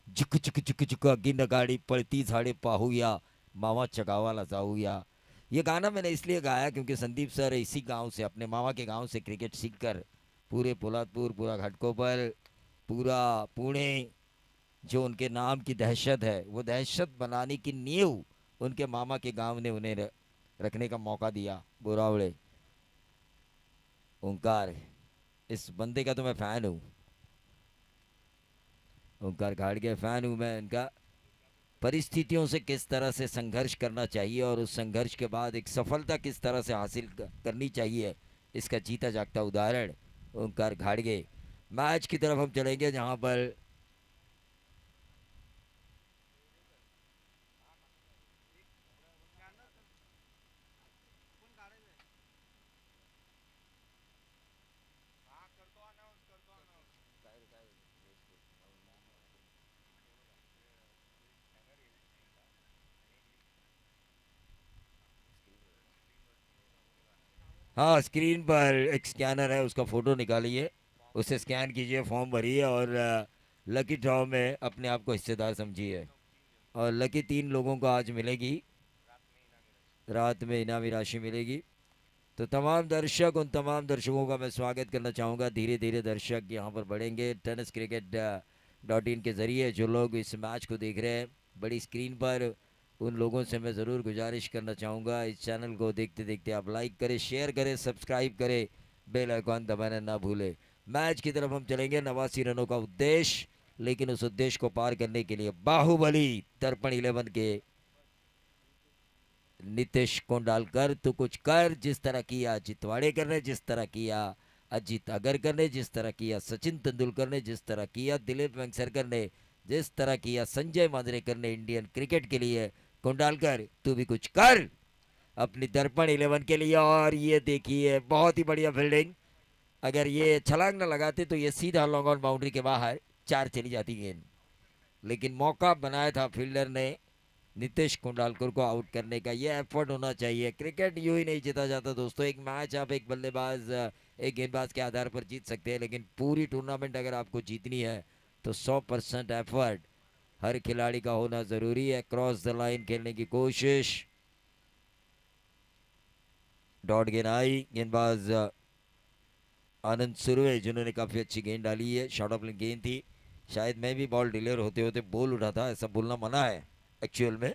झुक झुक झुक झुक गिन गाड़ी पड़ती झाड़े पाहुया, मामा चगावाला जाऊया। ये गाना मैंने इसलिए गाया क्योंकि संदीप सर इसी गांव से, अपने मामा के गांव से क्रिकेट सीखकर पूरे पोलादपुर, पूरा घाटकोपर, पूरा पुणे, जो उनके नाम की दहशत है, वो दहशत बनाने की नींव उनके मामा के गांव ने उन्हें रखने का मौका दिया। बोरावड़े ओंकार, इस बंदे का तो मैं फ़ैन हूँ। ओंकार घाट के फ़ैन हूँ मैं इनका। परिस्थितियों से किस तरह से संघर्ष करना चाहिए और उस संघर्ष के बाद एक सफलता किस तरह से हासिल करनी चाहिए, इसका जीता जागता उदाहरण ओंकार घाड़गे। मैच की तरफ हम चलेंगे जहां पर हाँ, स्क्रीन पर एक स्कैनर है, उसका फ़ोटो निकालिए, उसे स्कैन कीजिए, फॉर्म भरिए और लकी ड्रॉ में अपने आप को हिस्सेदार समझिए। और लकी 3 लोगों को आज मिलेगी, रात में इनामी राशि मिलेगी। तो तमाम दर्शक, उन तमाम दर्शकों का मैं स्वागत करना चाहूँगा। धीरे धीरे दर्शक यहाँ पर बढ़ेंगे टेनिस क्रिकेट डॉट इन के ज़रिए। जो लोग इस मैच को देख रहे हैं बड़ी स्क्रीन पर, उन लोगों से मैं ज़रूर गुजारिश करना चाहूँगा, इस चैनल को देखते देखते आप लाइक करें, शेयर करें, सब्सक्राइब करें, बेल आइकॉन दबाना ना भूलें। मैच की तरफ हम चलेंगे। 89 रनों का उद्देश्य, लेकिन उस उद्देश्य को पार करने के लिए बाहुबली दर्पण 11 के नितेश कोंडालकर, तो कुछ कर, जिस तरह किया अजित वाडेकर ने, जिस तरह किया अजीत अगरकर ने, जिस तरह किया सचिन तेंदुलकर ने, जिस तरह किया दिलीप वेंगसरकर ने, जिस तरह किया संजय मांजरेकर ने इंडियन क्रिकेट के लिए। कोंडालकर तू भी कुछ कर अपनी दर्पण 11 के लिए। और ये देखिए बहुत ही बढ़िया फील्डिंग। अगर ये छलांग न लगाते तो ये सीधा लॉन्ग ऑन बाउंड्री के बाहर 4 चली जाती गेंद, लेकिन मौका बनाया था फील्डर ने नितेश कुंडालकर को आउट करने का। ये एफर्ट होना चाहिए। क्रिकेट यूं ही नहीं जीता जाता दोस्तों। एक मैच आप एक बल्लेबाज, एक गेंदबाज के आधार पर जीत सकते हैं, लेकिन पूरी टूर्नामेंट अगर आपको जीतनी है तो 100% एफर्ट हर खिलाड़ी का होना ज़रूरी है। क्रॉस द लाइन खेलने की कोशिश, डॉट गेंद आई। गेंदबाज आनंद सुरवे, जिन्होंने काफ़ी अच्छी गेंद डाली है, शॉर्ट ऑफ गेंद थी। शायद मैं भी बॉल डिलीवर होते होते बोल उठा था, ऐसा बोलना मना है एक्चुअल में।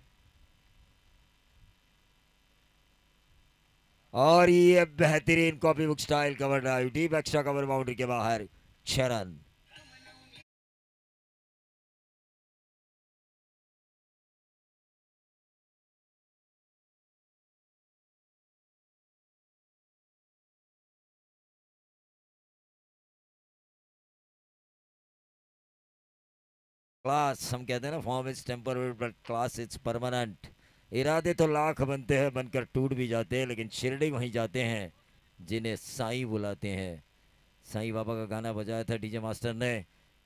और ये बेहतरीन copy book style cover drive, deep extra cover boundary के बाहर 6 रन। क्लास हम कहते हैं ना, form is temporary but class is permanent. इरादे तो लाख बनते हैं, बनकर टूट भी जाते हैं, लेकिन शिरडी वहीं जाते हैं जिन्हें साईं बुलाते हैं। साईं बाबा का गाना बजाया था डीजे मास्टर ने।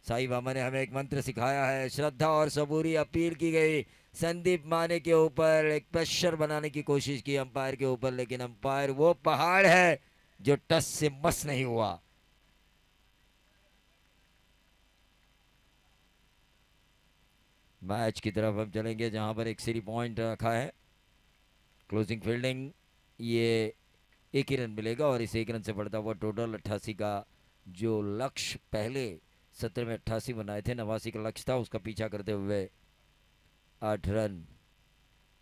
साईं बाबा ने हमें एक मंत्र सिखाया है, श्रद्धा और सबूरी अपील की गई। संदीप माने के ऊपर एक प्रेशर बनाने की कोशिश की अंपायर के ऊपर, लेकिन अंपायर वो पहाड़ है जो टस से मस नहीं हुआ। मैच की तरफ हम चलेंगे जहां पर एक सीरी पॉइंट रखा है। क्लोजिंग फील्डिंग, ये एक ही रन मिलेगा और इस एक रन से बढ़ता हुआ टोटल 88 का जो लक्ष्य पहले सत्र में 88 बनाए थे, 89 का लक्ष्य था, उसका पीछा करते हुए 8 रन,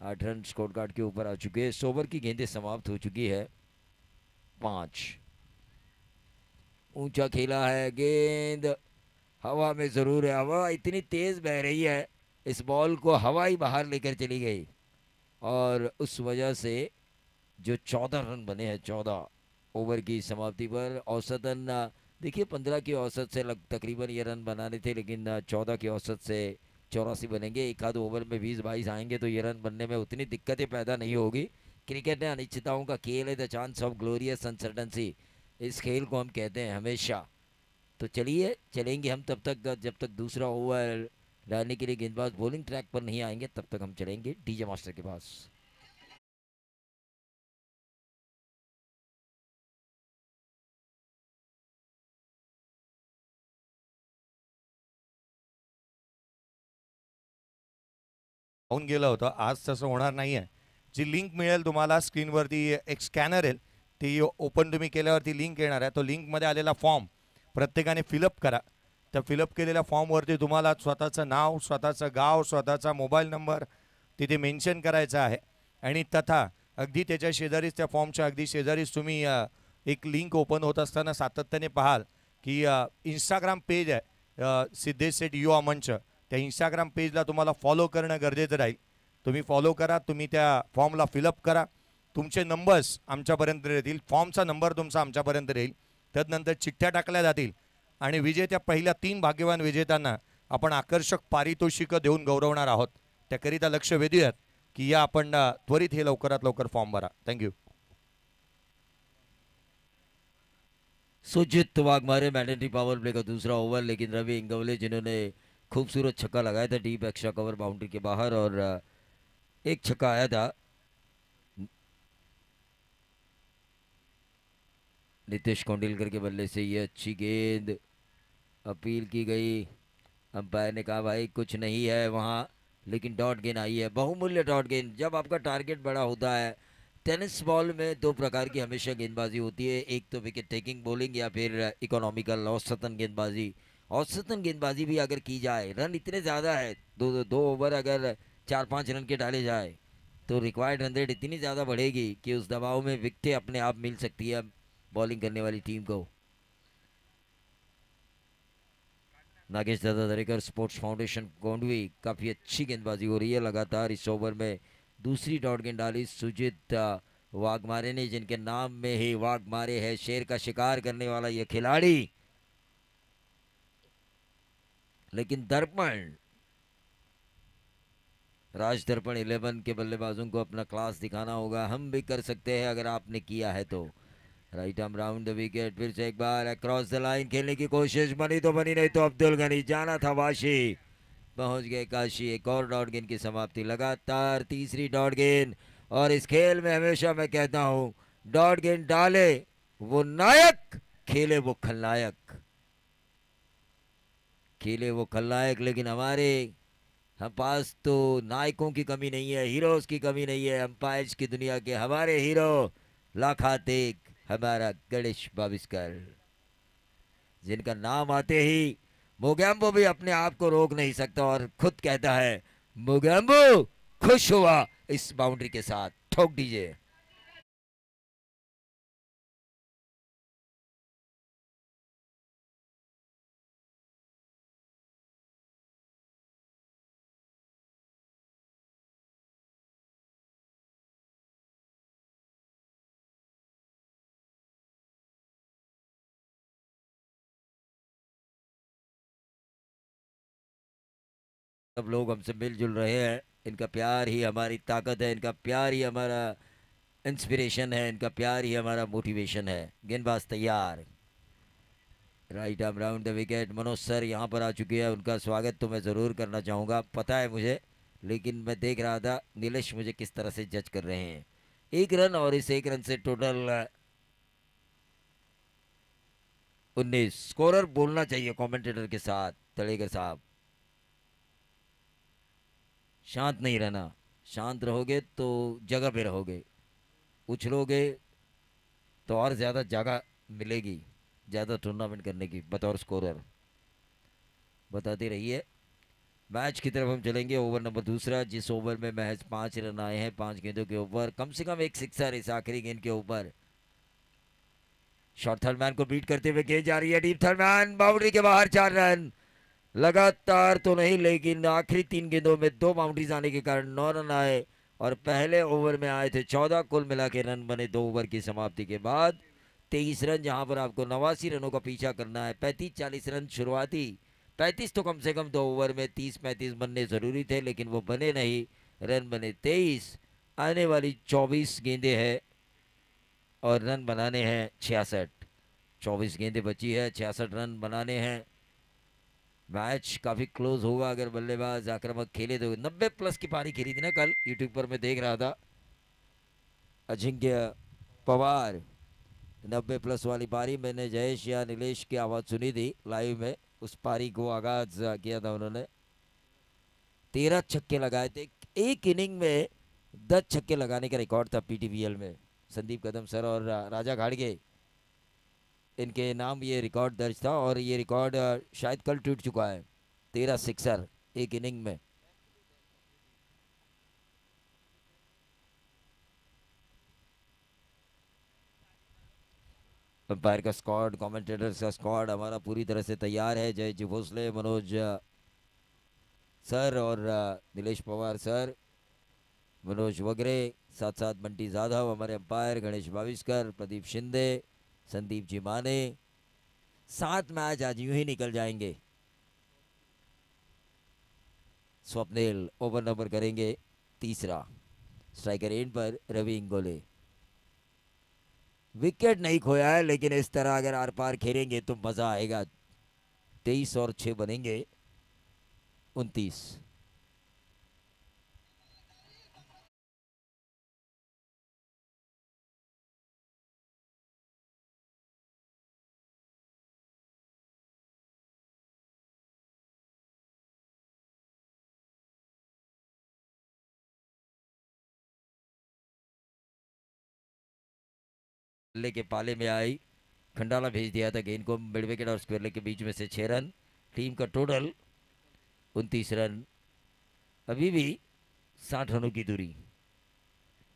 8 रन स्कोर कार्ड के ऊपर आ चुके हैं। 100 ओवर की गेंदें समाप्त हो चुकी है। 5 ऊंचा खेला है, गेंद हवा में जरूर है, हवा इतनी तेज बह रही है, इस बॉल को हवा ही बाहर लेकर चली गई और उस वजह से जो 14 रन बने हैं 14 ओवर की समाप्ति पर। औसतन देखिए 15 की औसत से तकरीबन ये रन बनाने थे, लेकिन 14 की औसत से 84 बनेंगे। एक आध ओवर में 20-22 आएंगे तो ये रन बनने में उतनी दिक्कतें पैदा नहीं होगी। क्रिकेट है अनिश्चितताओं का खेल है, द चांस ऑफ ग्लोरियस अनसर्टनसी, इस खेल को हम कहते हैं हमेशा। तो चलिए चलेंगे हम तब तक जब तक दूसरा ओवर डालने के लिए गेंदबाज बॉलिंग ट्रैक पर नहीं आएंगे, तब तक हम चलेंगे डीजे मास्टर के पास। होऊन गेलं होतं, आज तसं होणार नाही आहे. जी लिंक मिळेल तुम्हाला स्क्रीनवरती, एक स्कॅनर येईल, ती ओपन तुम्ही केल्यावरती लिंक येणार आहे. तो लिंकमध्ये आलेला फॉर्म प्रत्येकाने फिलअप करा. त्या फिलअप केलेल्या फॉर्मवरती तुम्हाला स्वतःचं नाव, स्वतःचं गाव, स्वतःचा मोबाईल नंबर तिथे मेन्शन करायचा आहे. आणि तथा अगदी त्याच्या शेजारीच, त्या फॉर्मच्या अगदी शेजारीच तुम्ही एक लिंक ओपन होत असताना सातत्याने पाहाल की इंस्टाग्राम पेज आहे, सिद्धेश सेठ युवा मंच. त्या इंस्टाग्राम पेजला तुम्हाला फॉलो करणं गरजेचं राहील. तुम्ही फॉलो करा, तुम्ही त्या फॉर्मला फिलअप करा, तुमचे नंबर्स आमच्यापर्यंत येतील, फॉर्मचा नंबर तुमचा आमच्यापर्यंत येईल. त्यानंतर चिठ्ठ्या टाकल्या जातील आणि विजेत्या पहिल्या 3 भाग्यवान विजेत्यांना आपण आकर्षक पारितोषिकं देऊन गौरवणार आहोत. त्याकरिता लक्ष वेधूयात की या आपण त्वरित हे लवकरात लवकर फॉर्म भरा. थँक्यू. सुजित वाघमारे मैंडेटरी पावर प्ले का दूसरा ओवर, लेकिन रवि इंगवले जिन्होंने खूबसूरत छक्का लगाया था डीप एक्स्ट्रा कवर बाउंड्री के बाहर, और एक छक्का आया था नितेश कोंडिलकर के बल्ले से। ये अच्छी गेंद अपील की गई, अंपायर ने कहा भाई कुछ नहीं है वहाँ, लेकिन डॉट गेंद आई है, बहुमूल्य डॉट गेंद। जब आपका टारगेट बड़ा होता है, टेनिस बॉल में दो प्रकार की हमेशा गेंदबाजी होती है, एक तो विकेट टेकिंग बॉलिंग या फिर इकोनॉमिकल औसतन गेंदबाजी। औसतन गेंदबाजी भी अगर की जाए, रन इतने ज़्यादा है, दो ओवर अगर 4-5 रन के डाले जाए तो रिक्वायर्ड रन रेट इतनी ज़्यादा बढ़ेगी कि उस दबाव में विकेटें अपने आप मिल सकती है बॉलिंग करने वाली टीम को। नागेश दादा दरेकर स्पोर्ट्स फाउंडेशन गोंडवी, काफ़ी अच्छी गेंदबाजी हो रही है लगातार। इस ओवर में दूसरी डॉट गेंद डाली सुजित वाघमारे ने, जिनके नाम में ही वाघमारे है, शेर का शिकार करने वाला ये खिलाड़ी। लेकिन दर्पण, राज दर्पण 11 के बल्लेबाजों को अपना क्लास दिखाना होगा। हम भी कर सकते हैं अगर आपने किया है तो। Right arm round the wicket, फिर से एक बार अक्रॉस द लाइन खेलने की कोशिश, बनी तो बनी, नहीं तो अब्दुल गनी, जाना था वाशी, पहुंच गए काशी। एक और डॉट गेंद की समाप्ति, लगातार तीसरी डॉट गेंद। और इस खेल में हमेशा मैं कहता हूं, डॉट गेंद डाले वो नायक, खेले वो खलनायक, खेले वो खलनायक। लेकिन हमारे हम पास तो नायकों की कमी नहीं है, हीरोज की कमी नहीं है। अंपायर्स की दुनिया के हमारे हीरो लाखात एक, हमारा गणेश बाविस्कर, जिनका नाम आते ही मोगैम्बो भी अपने आप को रोक नहीं सकता और खुद कहता है मोगैम्बो खुश हुआ इस बाउंड्री के साथ, ठोक दीजिए। सब लोग हमसे मिलजुल रहे हैं। इनका प्यार ही हमारी ताकत है, इनका प्यार ही हमारा इंस्पिरेशन है, इनका प्यार ही हमारा मोटिवेशन है। गेंदबाज तैयार, right arm round the wicket. Manoj sir यहाँ पर आ चुके हैं, उनका स्वागत तो मैं ज़रूर करना चाहूँगा, पता है मुझे, लेकिन मैं देख रहा था नीलेश मुझे किस तरह से जज कर रहे हैं। 1 रन और इस 1 रन से टोटल 19। स्कोरर बोलना चाहिए कमेंटेटर के साथ, तड़ेकर साहब। शांत नहीं रहना, शांत रहोगे तो जगह पे रहोगे, उछलोगे तो और ज़्यादा जगह मिलेगी ज़्यादा टूर्नामेंट करने की। बतौर स्कोरर बताते रहिए। मैच की तरफ हम चलेंगे। ओवर नंबर दूसरा, जिस ओवर में महज 5 रन आए हैं 5 गेंदों के ऊपर। कम से कम एक सिक्सर इस आखिरी गेंद के ऊपर। शॉर्ट थर्डमैन को बीट करते हुए गेंद जा रही है डीप। थर्डमैन बाउंड्री के बाहर, 4 रन। लगातार तो नहीं, लेकिन आखिरी 3 गेंदों में 2 बाउंड्रीज आने के कारण 9 रन आए और पहले ओवर में आए थे 14। कुल मिला के रन बने 2 ओवर की समाप्ति के बाद 23 रन, जहां पर आपको 89 रनों का पीछा करना है। 35-40 रन शुरुआती, 35 तो कम से कम 2 ओवर में 30-35 बनने ज़रूरी थे, लेकिन वो बने नहीं। रन बने 23। आने वाली 24 गेंदें हैं और रन बनाने हैं 66। 24 गेंदें बची है, 66 रन बनाने हैं। मैच काफ़ी क्लोज होगा अगर बल्लेबाज आक्रामक खेले तो। 90 प्लस की पारी खेली थी ना कल, यूट्यूब पर मैं देख रहा था। अजिंक्य पवार 90 प्लस वाली पारी, मैंने जयेश या नीलेश की आवाज़ सुनी थी लाइव में। उस पारी को आगाज किया था उन्होंने। 13 छक्के लगाए थे एक इनिंग में। 10 छक्के लगाने का रिकॉर्ड था पीटीवीएल में। संदीप कदम सर और राजा घाड़गे, इनके नाम ये रिकॉर्ड दर्ज था और ये रिकॉर्ड शायद कल टूट चुका है। 13 सिक्सर एक इनिंग में। अंपायर का स्क्वाड, कमेंटेटर्स का स्क्वाड हमारा पूरी तरह से तैयार है। जय जी भोसले, मनोज सर और नीलेश पवार सर, मनोज वगरे, साथ साथ बंटी जाधव हमारे अंपायर, गणेश भाविस्कर, प्रदीप शिंदे, संदीप जी माने। 7 मैच आज यूं ही निकल जाएंगे। स्वप्निल ओवर नंबर करेंगे तीसरा। स्ट्राइकर एंड पर रवि इंगोले। विकेट नहीं खोया है, लेकिन इस तरह अगर आर पार खेलेंगे तो मजा आएगा। 23 और 6 बनेंगे 29। बल्ले के पाले में आई, खंडाला भेज दिया था गेंद को मिड विकेट और स्क्वायर लेग के बीच में से। 6 रन, टीम का टोटल 29 रन। अभी भी 60 रनों की दूरी,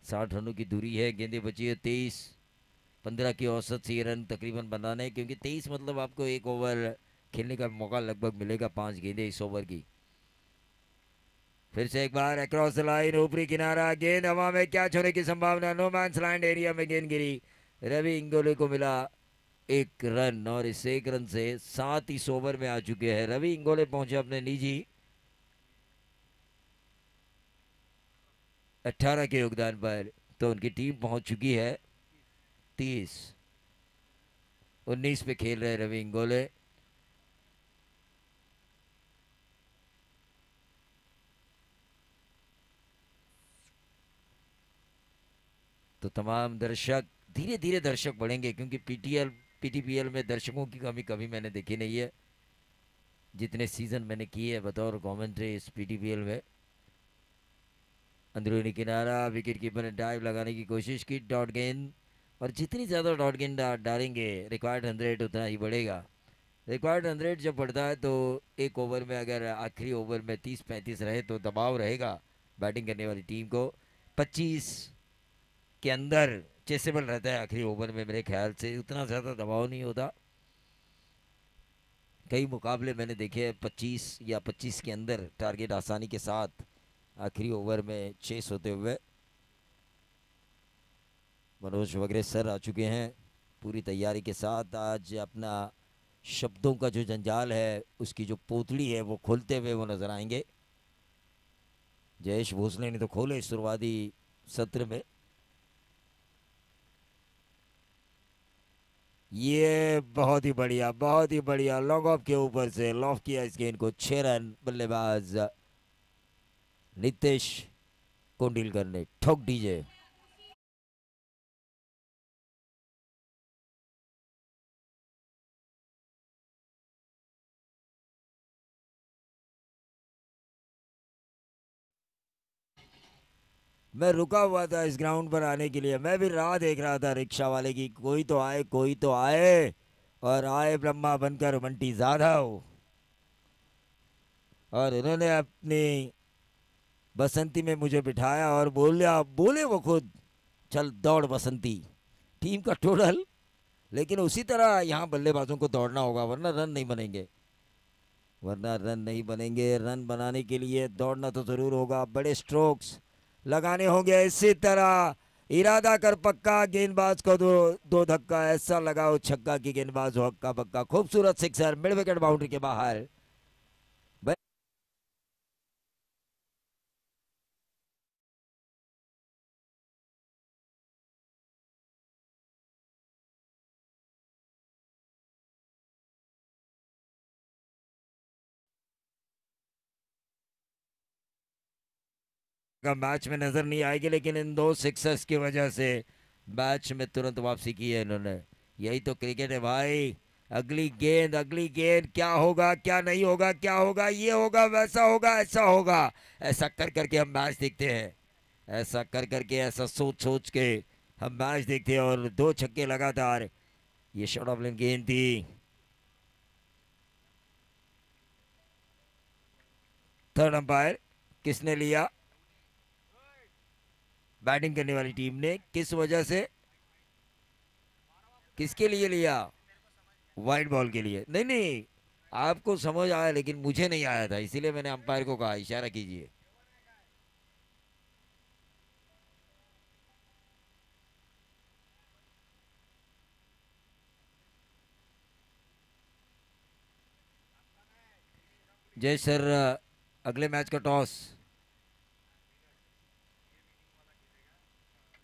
60 रनों की दूरी है। गेंदें बची है 23। 15 की औसत से ये रन तकरीबन बनाने हैं, क्योंकि 23 मतलब आपको एक ओवर खेलने का मौका लगभग मिलेगा। 5 गेंदें इस ओवर की। फिर से एक बार अक्रॉस द लाइन, ऊपरी किनारा, गेंद हवा में, क्या छोने की संभावना। नो मैंस लैंड एरिया में गेंद गिरी। रवि इंगोले को मिला 1 रन और इस 1 रन से 7 इस ओवर में आ चुके हैं। रवि इंगोले पहुंचे अपने निजी 18 के योगदान पर, तो उनकी टीम पहुंच चुकी है 30। 19 पे खेल रहे रवि इंगोले। तो तमाम दर्शक, धीरे धीरे दर्शक बढ़ेंगे, क्योंकि पीटीपीएल में दर्शकों की कमी कभी मैंने देखी नहीं है जितने सीजन मैंने किए हैं बतौर कमेंट्री इस पीटीपीएल में। अंदरूनी किनारा, विकेट कीपर ने डाइव लगाने की कोशिश की, डॉट गेंद। और जितनी ज़्यादा डॉट गेंद डालेंगे रिक्वायर्ड 100 उतना ही बढ़ेगा। रिक्वायर्ड 100 जब बढ़ता है तो एक ओवर में अगर आखिरी ओवर में 30-35 रहे तो दबाव रहेगा बैटिंग करने वाली टीम को। 25 के अंदर चेसेबल रहता है आखिरी ओवर में, मेरे ख्याल से उतना ज़्यादा दबाव नहीं होता। कई मुकाबले मैंने देखे हैं 25 या 25 के अंदर टारगेट आसानी के साथ आखिरी ओवर में चेस होते हुए। मनोज वगैरह सर आ चुके हैं पूरी तैयारी के साथ। आज अपना शब्दों का जो जंजाल है उसकी जो पोतली है वो खोलते हुए वो नजर आएंगे। जयेश भोसले ने तो खोले शुरुआती सत्र में। ये बहुत ही बढ़िया लॉन्ग ऑफ के ऊपर से लॉफ किया इस गेंद को। 6 रन बल्लेबाज नितेश कोंडिलकर ने ठोक दीजिए। मैं रुका हुआ था इस ग्राउंड पर आने के लिए, मैं भी राह देख रहा था रिक्शा वाले की, कोई तो आए कोई तो आए। और आए ब्रह्मा बनकर बंटी जाधव, और उन्होंने अपनी बसंती में मुझे बिठाया और बोले वो खुद, चल दौड़ बसंती। टीम का टोटल, लेकिन उसी तरह यहाँ बल्लेबाजों को दौड़ना होगा वरना रन नहीं बनेंगे। रन बनाने के लिए दौड़ना तो जरूर होगा, बड़े स्ट्रोक्स लगाने होंगे। इसी तरह इरादा कर पक्का, गेंदबाज को दो दो धक्का ऐसा लगाओ छक्का की गेंदबाज हो हक्का पक्का। खूबसूरत सिक्सर मिड विकेट बाउंड्री के बाहर। का मैच में नजर नहीं आएगी, लेकिन इन दो सिक्सर्स की वजह से मैच में तुरंत वापसी की है इन्होंने। यही तो क्रिकेट है भाई। अगली गेंद क्या होगा क्या नहीं होगा, क्या होगा ये होगा वैसा होगा ऐसा होगा। ऐसा कर करके हम मैच देखते हैं, ऐसा कर करके ऐसा सोच सोच के हम मैच देखते हैं। और दो छक्के लगातार, ये शॉर्ट ऑफ लेन गेंद थी। थर्ड अंपायर किसने लिया? बैटिंग करने वाली टीम ने। किस वजह से, किसके लिए लिया? वाइट बॉल के लिए। नहीं नहीं, आपको समझ आया लेकिन मुझे नहीं आया था, इसीलिए मैंने अंपायर को कहा इशारा कीजिए। जय सर, अगले मैच का टॉस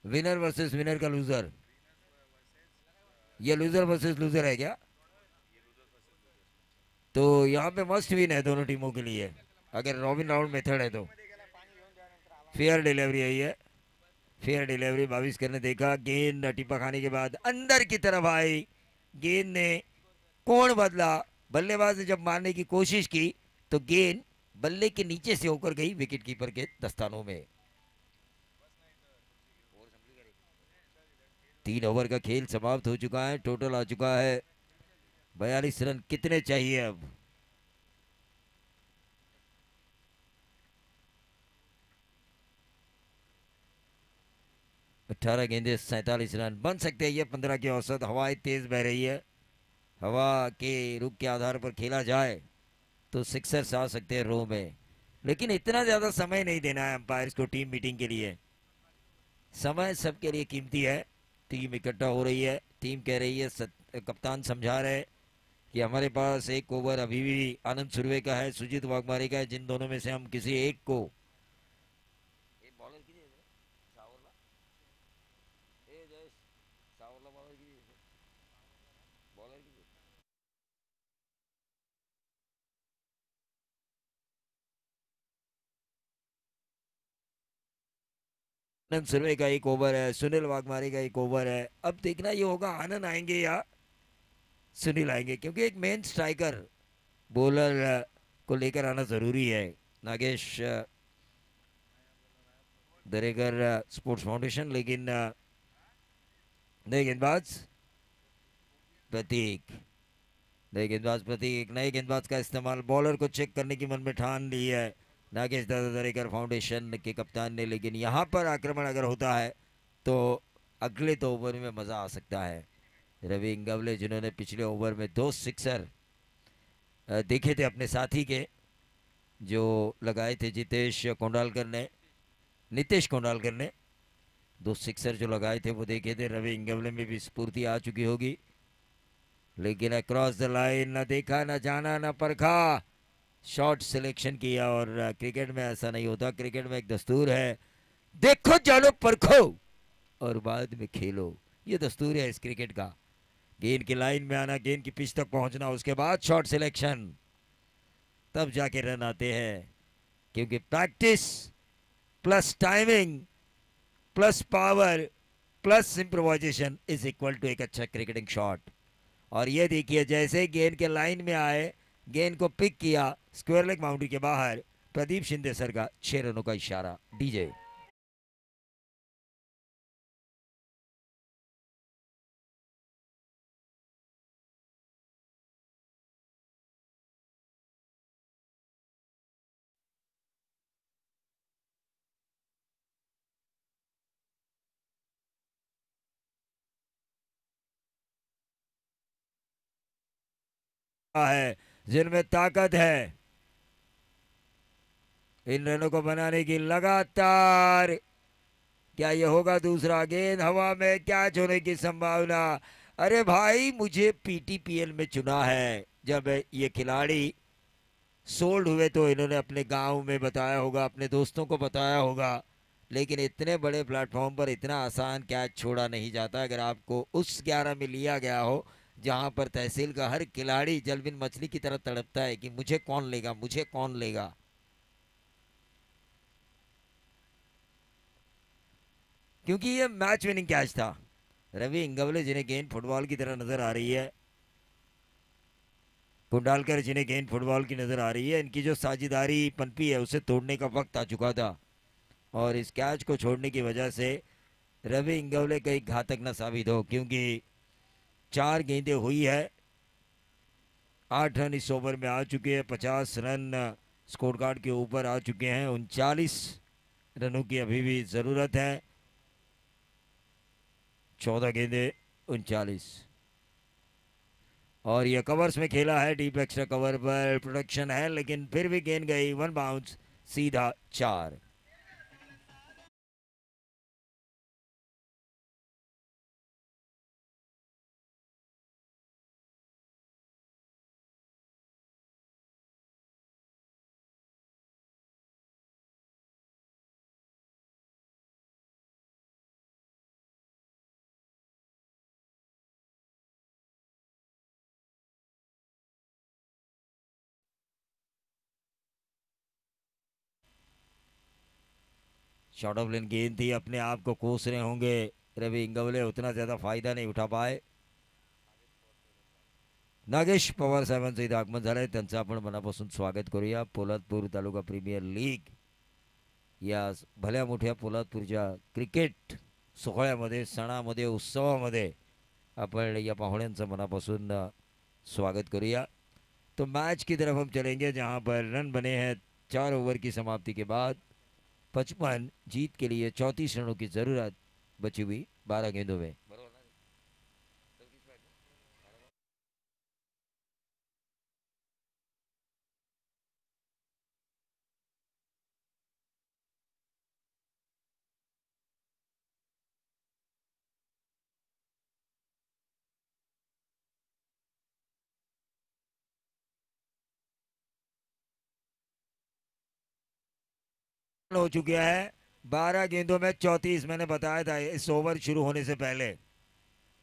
विनर वर्सेस विनर का लूजर। ये लूजर वर्सेस लूजर है क्या? तो यहाँ पे मस्ट विन है दोनों टीमों के लिए, अगर रॉबिन राउंड मेथड है तो। फेयर डिलीवरी है ये, फेयर डिलीवरी। 22 करने देखा, गेंद टिप्पा खाने के बाद अंदर की तरफ आई। गेंद ने कोण बदला, बल्लेबाज ने जब मारने की कोशिश की तो गेंद बल्ले के नीचे से होकर गई विकेट कीपर के दस्तानों में। 3 ओवर का खेल समाप्त हो चुका है, टोटल आ चुका है 42 रन। कितने चाहिए अब? 18 गेंदे 47 रन बन सकते हैं ये 15 की औसत। हवाएं तेज बह रही है, हवा के रुख के आधार पर खेला जाए तो सिक्सर्स आ सकते हैं रो में, लेकिन इतना ज्यादा समय नहीं देना है अंपायर्स को टीम मीटिंग के लिए। समय सबके लिए कीमती है। टीम इकट्ठा हो रही है, टीम कह रही है, कप्तान समझा रहे हैं कि हमारे पास एक ओवर अभी भी आनंद सुरवे का है, सुजीत वाघमारे का है, जिन दोनों में से हम किसी एक को। आनंद सुरवे का एक ओवर है, सुनील वाघमारे का एक ओवर है। अब देखना ये होगा आनंद आएंगे या सुनील आएंगे, क्योंकि एक मेन स्ट्राइकर बॉलर को लेकर आना जरूरी है। नागेश दरेकर स्पोर्ट्स फाउंडेशन, लेकिन नए गेंदबाज प्रतीक, नए गेंदबाज का इस्तेमाल, बॉलर को चेक करने की मन में ठान ली है नागेश दादा दरेकर फाउंडेशन के कप्तान ने। लेकिन यहाँ पर आक्रमण अगर होता है तो अगले 2 ओवर में मज़ा आ सकता है। रवि इंगवले जिन्होंने पिछले ओवर में 2 सिक्सर देखे थे अपने साथी के, जो लगाए थे नीतीश कोंडालकर ने 2 सिक्सर जो लगाए थे वो देखे थे। रवि इंगवले में भी स्फूर्ति आ चुकी होगी, लेकिन अक्रॉस द लाइन, न देखा न जाना न परखा, शॉट सिलेक्शन किया। और क्रिकेट में ऐसा नहीं होता, क्रिकेट में एक दस्तूर है, देखो जानो परखो और बाद में खेलो। ये दस्तूर है इस क्रिकेट का। गेंद की लाइन में आना, गेंद की पिच तक पहुंचना, उसके बाद शॉट सिलेक्शन, तब जाके रन आते हैं। क्योंकि practice plus timing plus power plus improvisation is equal to एक अच्छा क्रिकेटिंग शॉट। और ये देखिए, जैसे गेंद के लाइन में आए, गेंद को पिक किया, स्क्वायर लेग बाउंड्री के बाहर, प्रदीप शिंदे सर का 6 रनों का इशारा। डीजे है जिनमें ताकत है इन रनों को बनाने की लगातार। क्या ये होगा दूसरा? गेंद हवा में, कैच होने की संभावना। अरे भाई, मुझे पीटीपीएल में चुना है। जब ये खिलाड़ी सोल्ड हुए तो इन्होंने अपने गांव में बताया होगा, अपने दोस्तों को बताया होगा, लेकिन इतने बड़े प्लेटफॉर्म पर इतना आसान कैच छोड़ा नहीं जाता। अगर आपको उस 11 में लिया गया हो जहां पर तहसील का हर खिलाड़ी जलबिन मछली की तरह तड़पता है कि मुझे कौन लेगा, मुझे कौन लेगा। क्योंकि ये मैच विनिंग कैच था। रवि इंगवले जिन्हें गेंद फुटबॉल की तरह नजर आ रही है, कुंडालकर जिन्हें गेंद फुटबॉल की नजर आ रही है, इनकी जो साझेदारी पनपी है उसे तोड़ने का वक्त आ चुका था। और इस कैच को छोड़ने की वजह से रवि इंगवले कहीं घातक न साबित हो, क्योंकि 4 गेंदें हुई है, 8 रन इस ओवर में आ चुके हैं, 50 रन स्कोर कार्ड के ऊपर आ चुके हैं। 39 रनों की अभी भी जरूरत है। 14 गेंदे 39। और ये कवर्स में खेला है, डीप एक्स्ट्रा कवर पर प्रोडक्शन है, लेकिन फिर भी गेंद गई वन बाउंस सीधा 4। शॉर्ट ऑफ लेन गेंद थी, अपने आप को कोस रहे होंगे रवि इंगवले, उतना ज्यादा फायदा नहीं उठा पाए। नागेश पवार साहेबांचं इथं आगमन झालंय, त्यांचं आपण मनापासून स्वागत करूया। पोलादपूर तालुका प्रीमियर लीग या भल्या मोठ्या पोलादपूरच्या क्रिकेट सोहळ्यामध्ये, सणामध्ये, उत्सवामध्ये आपण या पाहुण्यांचं मनापासून स्वागत करूया। तो मैच की तरफ हम चलेंगे जहां पर रन बने हैं 4 ओवर की समाप्ति के बाद। 55 जीत के लिए 34 रनों की जरूरत बची हुई 12 गेंदों में। हो चुका है 12 गेंदों में 34। मैंने बताया था इस ओवर शुरू होने से पहले,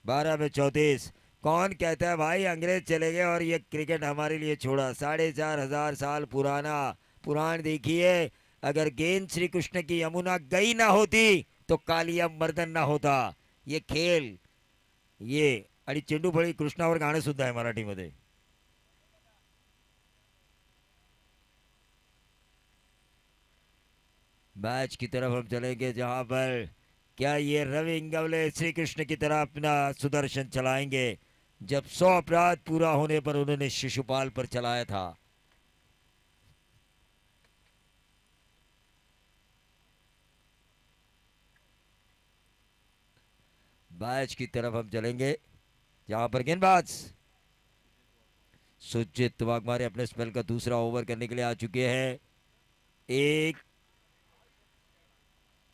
12 में 34। कौन कहता है भाई अंग्रेज चले गए और ये क्रिकेट हमारे लिए छोड़ा? 4,500 साल पुराना पुराण देखिए। अगर गेंद श्री कृष्ण की यमुना गई ना होती तो कालिया मर्दन ना होता। ये खेल, ये आणि चेंडू फळी कृष्णावर गाणं सुद्धा आहे मराठीमध्ये। मैच की तरफ हम चलेंगे जहां पर क्या ये रवि इंगवले श्री कृष्ण की तरह अपना सुदर्शन चलाएंगे? जब 100 अपराध पूरा होने पर उन्होंने शिशुपाल पर चलाया था। मैच की तरफ हम चलेंगे जहां पर गेंदबाज सुजीत वाघमारे अपने स्पेल का दूसरा ओवर करने के लिए आ चुके हैं। एक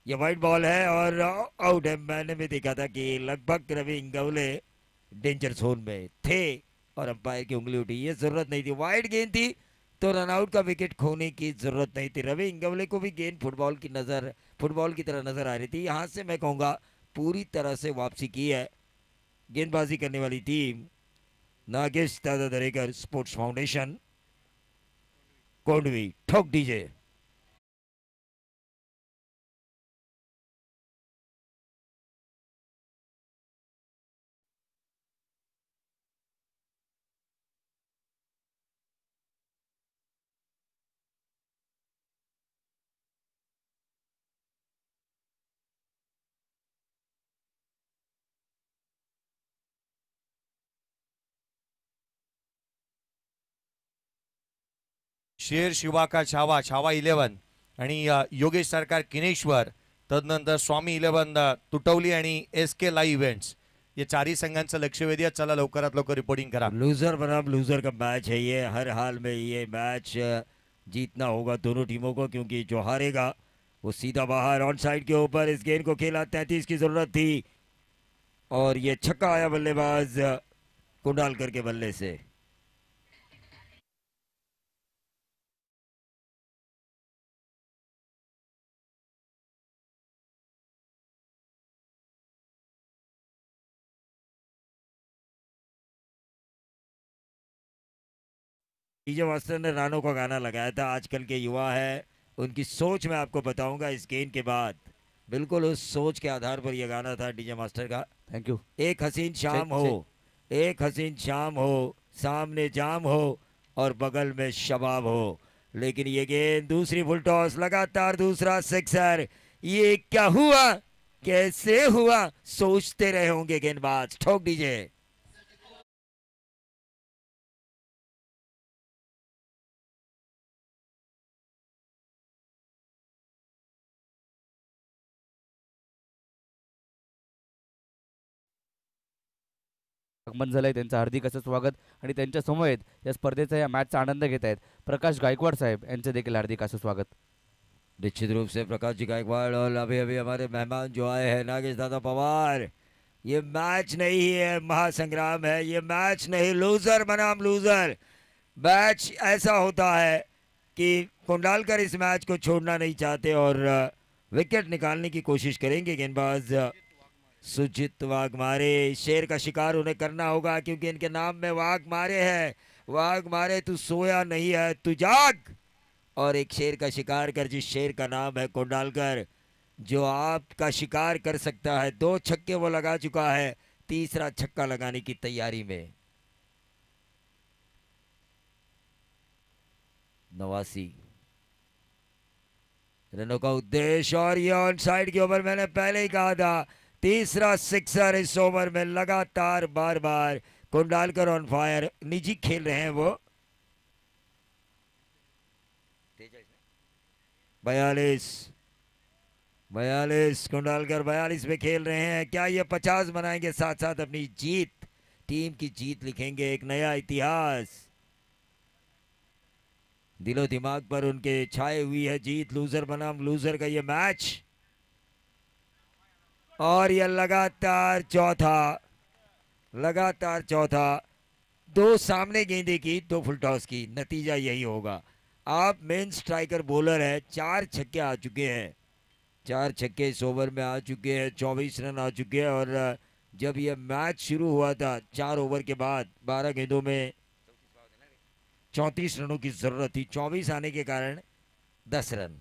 ये वाइट बॉल है और आउट है। मैंने भी देखा था कि लगभग रवि इंगवले डेंजर जोन में थे और अंपायर की उंगली उठी। ये जरूरत नहीं थी, वाइड गेंद थी, तो रनआउट का विकेट खोने की जरूरत नहीं थी। रवि इंगवले को भी गेंद फुटबॉल की तरह नजर आ रही थी। यहाँ से मैं कहूँगा पूरी तरह से वापसी की है गेंदबाजी करने वाली team Nagesh Dada Darekar sports foundation कोंडवी। ठोक डीजे। शेर शिवा का छावा, छावा 11 आणि योगेश सरकार किनेश्वर, तदनंतर स्वामी 11 तुटवली आणि एस के लाईव्ह इव्हेंट्स, या चारही संघांचं लक्षवेधी आहे. चला लवकरात लवकर रिपोर्टिंग करा. लूजर बनाम लूजर का मैच है ये। हर हाल में ये मैच जीतना होगा दोनों टीमों को, क्योंकि जो हारेगा वो सीधा बाहर। ऑन साइड के ऊपर इस गेंद को खेला, 33 की जरूरत थी और ये छक्का आया बल्लेबाज कुंडालकर के बल्ले से। डीजे मास्टर ने रानों का गाना लगाया था। आजकल के युवा है, उनकी सोच मैं आपको बताऊंगा इस गेंद के बाद। बिल्कुल उस सोच के आधार पर यह गाना था डीजे मास्टर का। Thank you. एक हसीन शाम हो, एक हसीन शाम हो, सामने जाम हो और बगल में शबाब हो, लेकिन ये गेंद दूसरी फुल टॉस, लगातार दूसरा सिक्सर। ये क्या हुआ, कैसे हुआ, सोचते रहे होंगे गेंदबाज। ठोक दीजिए। आगमन झालंय त्यांचं हार्दिक असं स्वागत आणि त्यांच्या समवेत या स्पर्धेचा या मॅचचा आनंद घेत आहेत प्रकाश गायकवाड साहेब, यांचे देखील हार्दिक असं स्वागत. निश्चित रूप से प्रकाश जी गायकवाड़ और अभी अभी हमारे मेहमान जो आए हैं नागेश दादा पवार। ये मैच नहीं है महासंग्राम है, ये मैच नहीं लूजर बनाम लूजर। मैच ऐसा होता है कि कुंडालकर इस मैच को छोड़ना नहीं चाहते और विकेट निकालने की कोशिश करेंगे गेंदबाज सुजित वाघमारे। शेर का शिकार उन्हें करना होगा, क्योंकि इनके नाम में वाघमारे है। वाघमारे तू सोया नहीं है, तू जाग और एक शेर का शिकार कर, जिस शेर का नाम है कुंडालकर, जो आपका शिकार कर सकता है। 2 छक्के वो लगा चुका है, तीसरा छक्का लगाने की तैयारी में। 89 रनों का उद्देश्य और ये ऑन साइड के ओवर, मैंने पहले ही कहा था तीसरा सिक्सर इस ओवर में लगातार बार बार। कुंडालकर ऑन फायर, निजी खेल रहे हैं वो। 42 कुंडालकर 42 पे खेल रहे हैं। क्या ये 50 बनाएंगे, साथ साथ अपनी जीत, टीम की जीत लिखेंगे, एक नया इतिहास दिलो दिमाग पर उनके छाए हुई है। जीत लूजर बनाम लूजर का ये मैच और ये लगातार चौथा 2 सामने गेंदे की, 2 फुल टॉस की, नतीजा यही होगा। आप मेन स्ट्राइकर बॉलर है, 4 छक्के आ चुके हैं, 4 छक्के इस ओवर में आ चुके हैं, 24 रन आ चुके हैं। और जब यह मैच शुरू हुआ था 4 ओवर के बाद 12 गेंदों में 34 रनों की जरूरत थी, 24 आने के कारण 10 रन।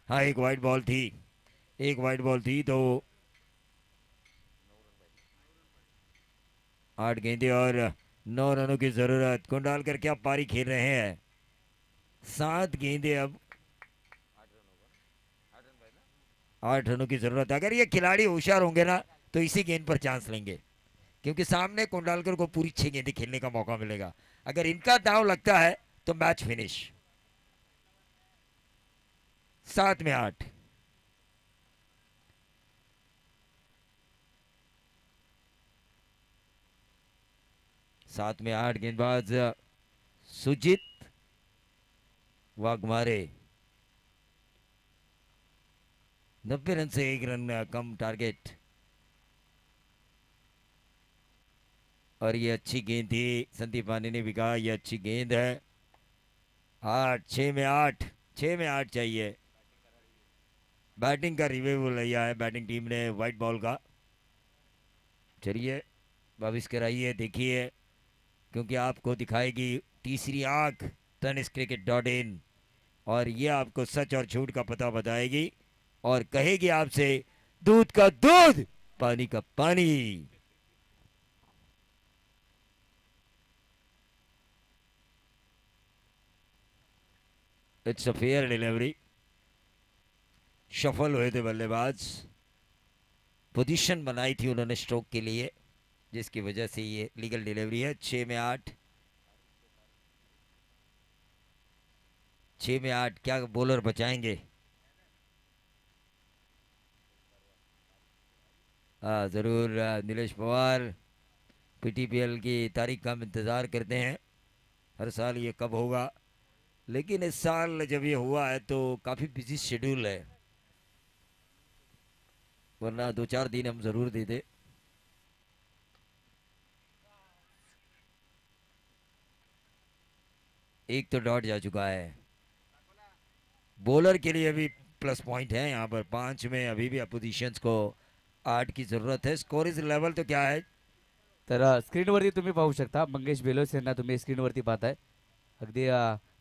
हाँ, एक वाइड बॉल थी, तो 8 गेंदे और 9 रनों की जरूरत। कुंडालकर क्या पारी खेल रहे हैं, 7 गेंदे, अब 8 रनों की जरूरत। अगर ये खिलाड़ी होशियार होंगे ना तो इसी गेंद पर चांस लेंगे, क्योंकि सामने कुंडालकर को पूरी 6 गेंदें खेलने का मौका मिलेगा। अगर इनका दांव लगता है तो मैच फिनिश। 7 में 8। साथ में 8 गेंदबाज सुजीत वाघमारे। 90 रन से 1 रन कम टारगेट। और ये अच्छी गेंद थी, संदीप माने ने भी कहा ये अच्छी गेंद है। 8, 6 में 8, 6 में 8 चाहिए। बैटिंग का रिव्यू लिया है बैटिंग टीम ने वाइट बॉल का। चलिए वापिस कराइए, देखिए, क्योंकि आपको दिखाएगी तीसरी आंख tenniscricket.in, और ये आपको सच और झूठ का पता बताएगी और कहेगी आपसे दूध का दूध, पानी का पानी। It's a fair delivery. Shuffle हुए थे बल्लेबाज, पोजीशन बनाई थी उन्होंने स्ट्रोक के लिए, जिसकी वजह से ये लीगल डिलीवरी है। 6 में 8, 6 में 8 क्या बॉलर बचाएंगे? हाँ जरूर। नीलेश पवार पीटीपीएल की तारीख का हम इंतज़ार करते हैं, हर साल ये कब होगा, लेकिन इस साल जब ये हुआ है तो काफ़ी बिजी शेड्यूल है, वरना 2-4 दिन हम ज़रूर देते। एक तो डॉट जा चुका है। बॉलर के लिए भी प्लस पॉइंट है यहाँ पर। 5 में अभी भी अपोजिशन्स को 8 की ज़रूरत है। स्कोर इज लेवल तो क्या है? तर स्क्रीनवरती तुम्ही पाहू शकता मंगेश बेलोस यांना तुम्ही स्क्रीनवरती पाहताय. अगदी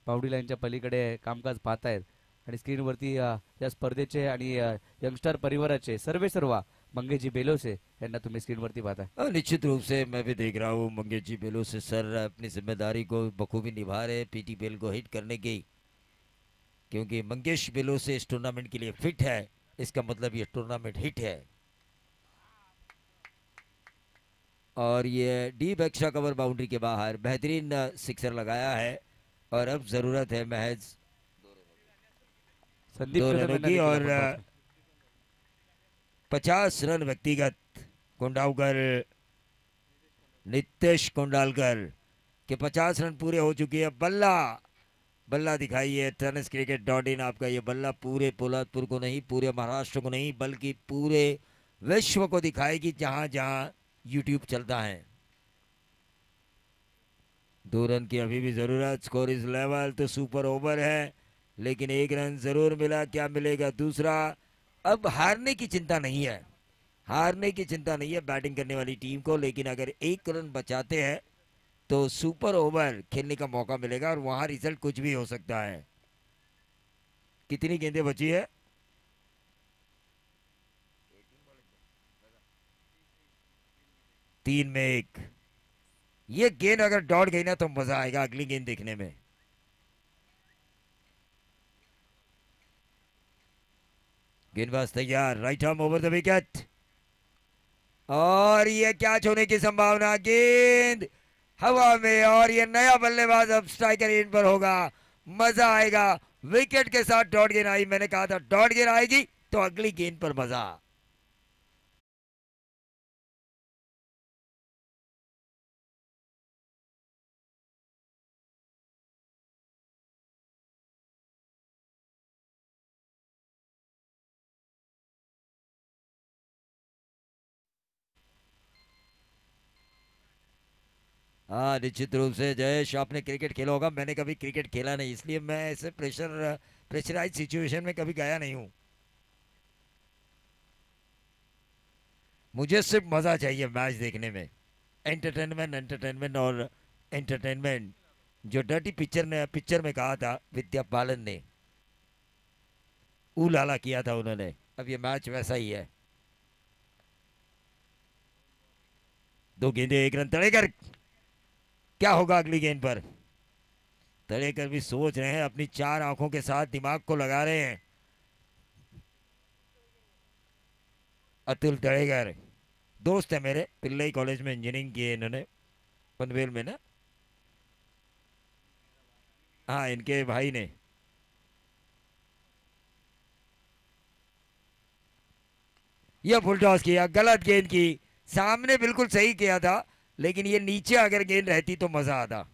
बाउंड्री लाईनच्या पलीकडे कामकाज पाहतायत आणि स्क्रीनवरती या स्पर्धेचे आणि यंगस्टर परिवाराचे सर्वेसर्वा मंगेशजी बेलोसे यांना तुम्ही स्क्रीनवरती पाहताय. निश्चित रूप से मैं भी देख रहा हूँ मंगेश जी बेलोसे सर अपनी जिम्मेदारी को बखूबी निभा रहे पीटीपीएल को हिट करने की, क्योंकि मंगेश बेलोसे इस टूर्नामेंट के लिए फिट है, इसका मतलब ये टूर्नामेंट हिट है। और ये डीप एक्स्ट्रा कवर बाउंड्री के बाहर बेहतरीन सिक्सर लगाया है, और अब जरूरत है महज संदीप 2 कदम रनों यांना की। देखील और आपण पाहतोय. 50 रन व्यक्तिगत कोंडावकर, नितेश कोंडालकर के 50 रन पूरे हो चुके हैं। बल्ला बल्ला दिखाइए tenniscricket.in। आपका ये बल्ला पूरे पोलादपुर को नहीं, पूरे महाराष्ट्र को नहीं, बल्कि पूरे विश्व को दिखाएगी जहां जहां यूट्यूब चलता है। 2 रन की अभी भी जरूरत। स्कोर इज लेवल तो सुपर ओवर है, लेकिन 1 रन जरूर मिला। क्या मिलेगा दूसरा? अब हारने की चिंता नहीं है, हारने की चिंता नहीं है बैटिंग करने वाली टीम को, लेकिन अगर 1 रन बचाते हैं तो सुपर ओवर खेलने का मौका मिलेगा और वहां रिजल्ट कुछ भी हो सकता है। कितनी गेंदें बची है? 3 में 1। ये गेंद अगर दौड़ गई ना तो मजा आएगा अगली गेंद देखने में। गेंदबाज तैयार, right arm over the wicket, और ये कैच होने की संभावना। गेंद हवा में, और ये नया बल्लेबाज अब स्ट्राइकर एंड पर होगा। मजा आएगा। विकेट के साथ डॉट गेंद आई, मैंने कहा था डॉट गेंद आएगी तो अगली गेंद पर मजा। हाँ निश्चित रूप से जयेश, आपने क्रिकेट खेला होगा, मैंने कभी क्रिकेट खेला नहीं, इसलिए मैं ऐसे प्रेशराइज सिचुएशन में कभी गया नहीं हूं। मुझे सिर्फ मजा चाहिए मैच देखने में, एंटरटेनमेंट एंटरटेनमेंट और एंटरटेनमेंट, जो डर्टी पिक्चर में कहा था विद्या बालन ने, लाला किया था उन्होंने। अब ये मैच वैसा ही है। 2 गेंदे 1 रन। तड़ेकर, क्या होगा अगली गेंद पर? तड़ेकर भी सोच रहे हैं, अपनी 4 आंखों के साथ दिमाग को लगा रहे हैं। अतुल तड़ेकर दोस्त है मेरे, पिल्लई कॉलेज में इंजीनियरिंग की है इन्होंने, पनवेल में ना। हाँ इनके भाई ने। यह फुल टॉस किया, गलत गेंद की, सामने बिल्कुल सही किया था लेकिन ये नीचे अगर गेंद रहती तो मज़ा आता।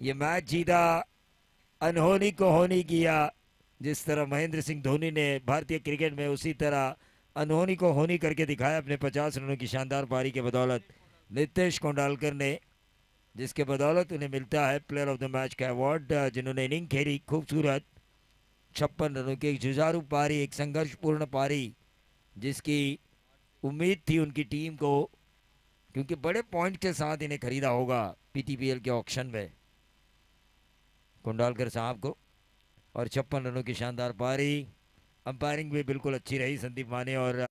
ये मैच जीता अनहोनी को होनी किया। जिस तरह महेंद्र सिंह धोनी ने भारतीय क्रिकेट में, उसी तरह अनहोनी को होनी करके दिखाया अपने 50 रनों की शानदार पारी के बदौलत नितेश कोंडालकर ने, जिसके बदौलत उन्हें मिलता है प्लेयर ऑफ द मैच का अवार्ड। जिन्होंने इनिंग खेली खूबसूरत 56 रनों की एक जुझारू पारी, एक संघर्षपूर्ण पारी, जिसकी उम्मीद थी उनकी टीम को, क्योंकि बड़े पॉइंट के साथ इन्हें खरीदा होगा पीटीपीएल के ऑक्शन में कोंडालकर साहब को। और 56 रनों की शानदार पारी। अंपायरिंग भी बिल्कुल अच्छी रही संदीप माने और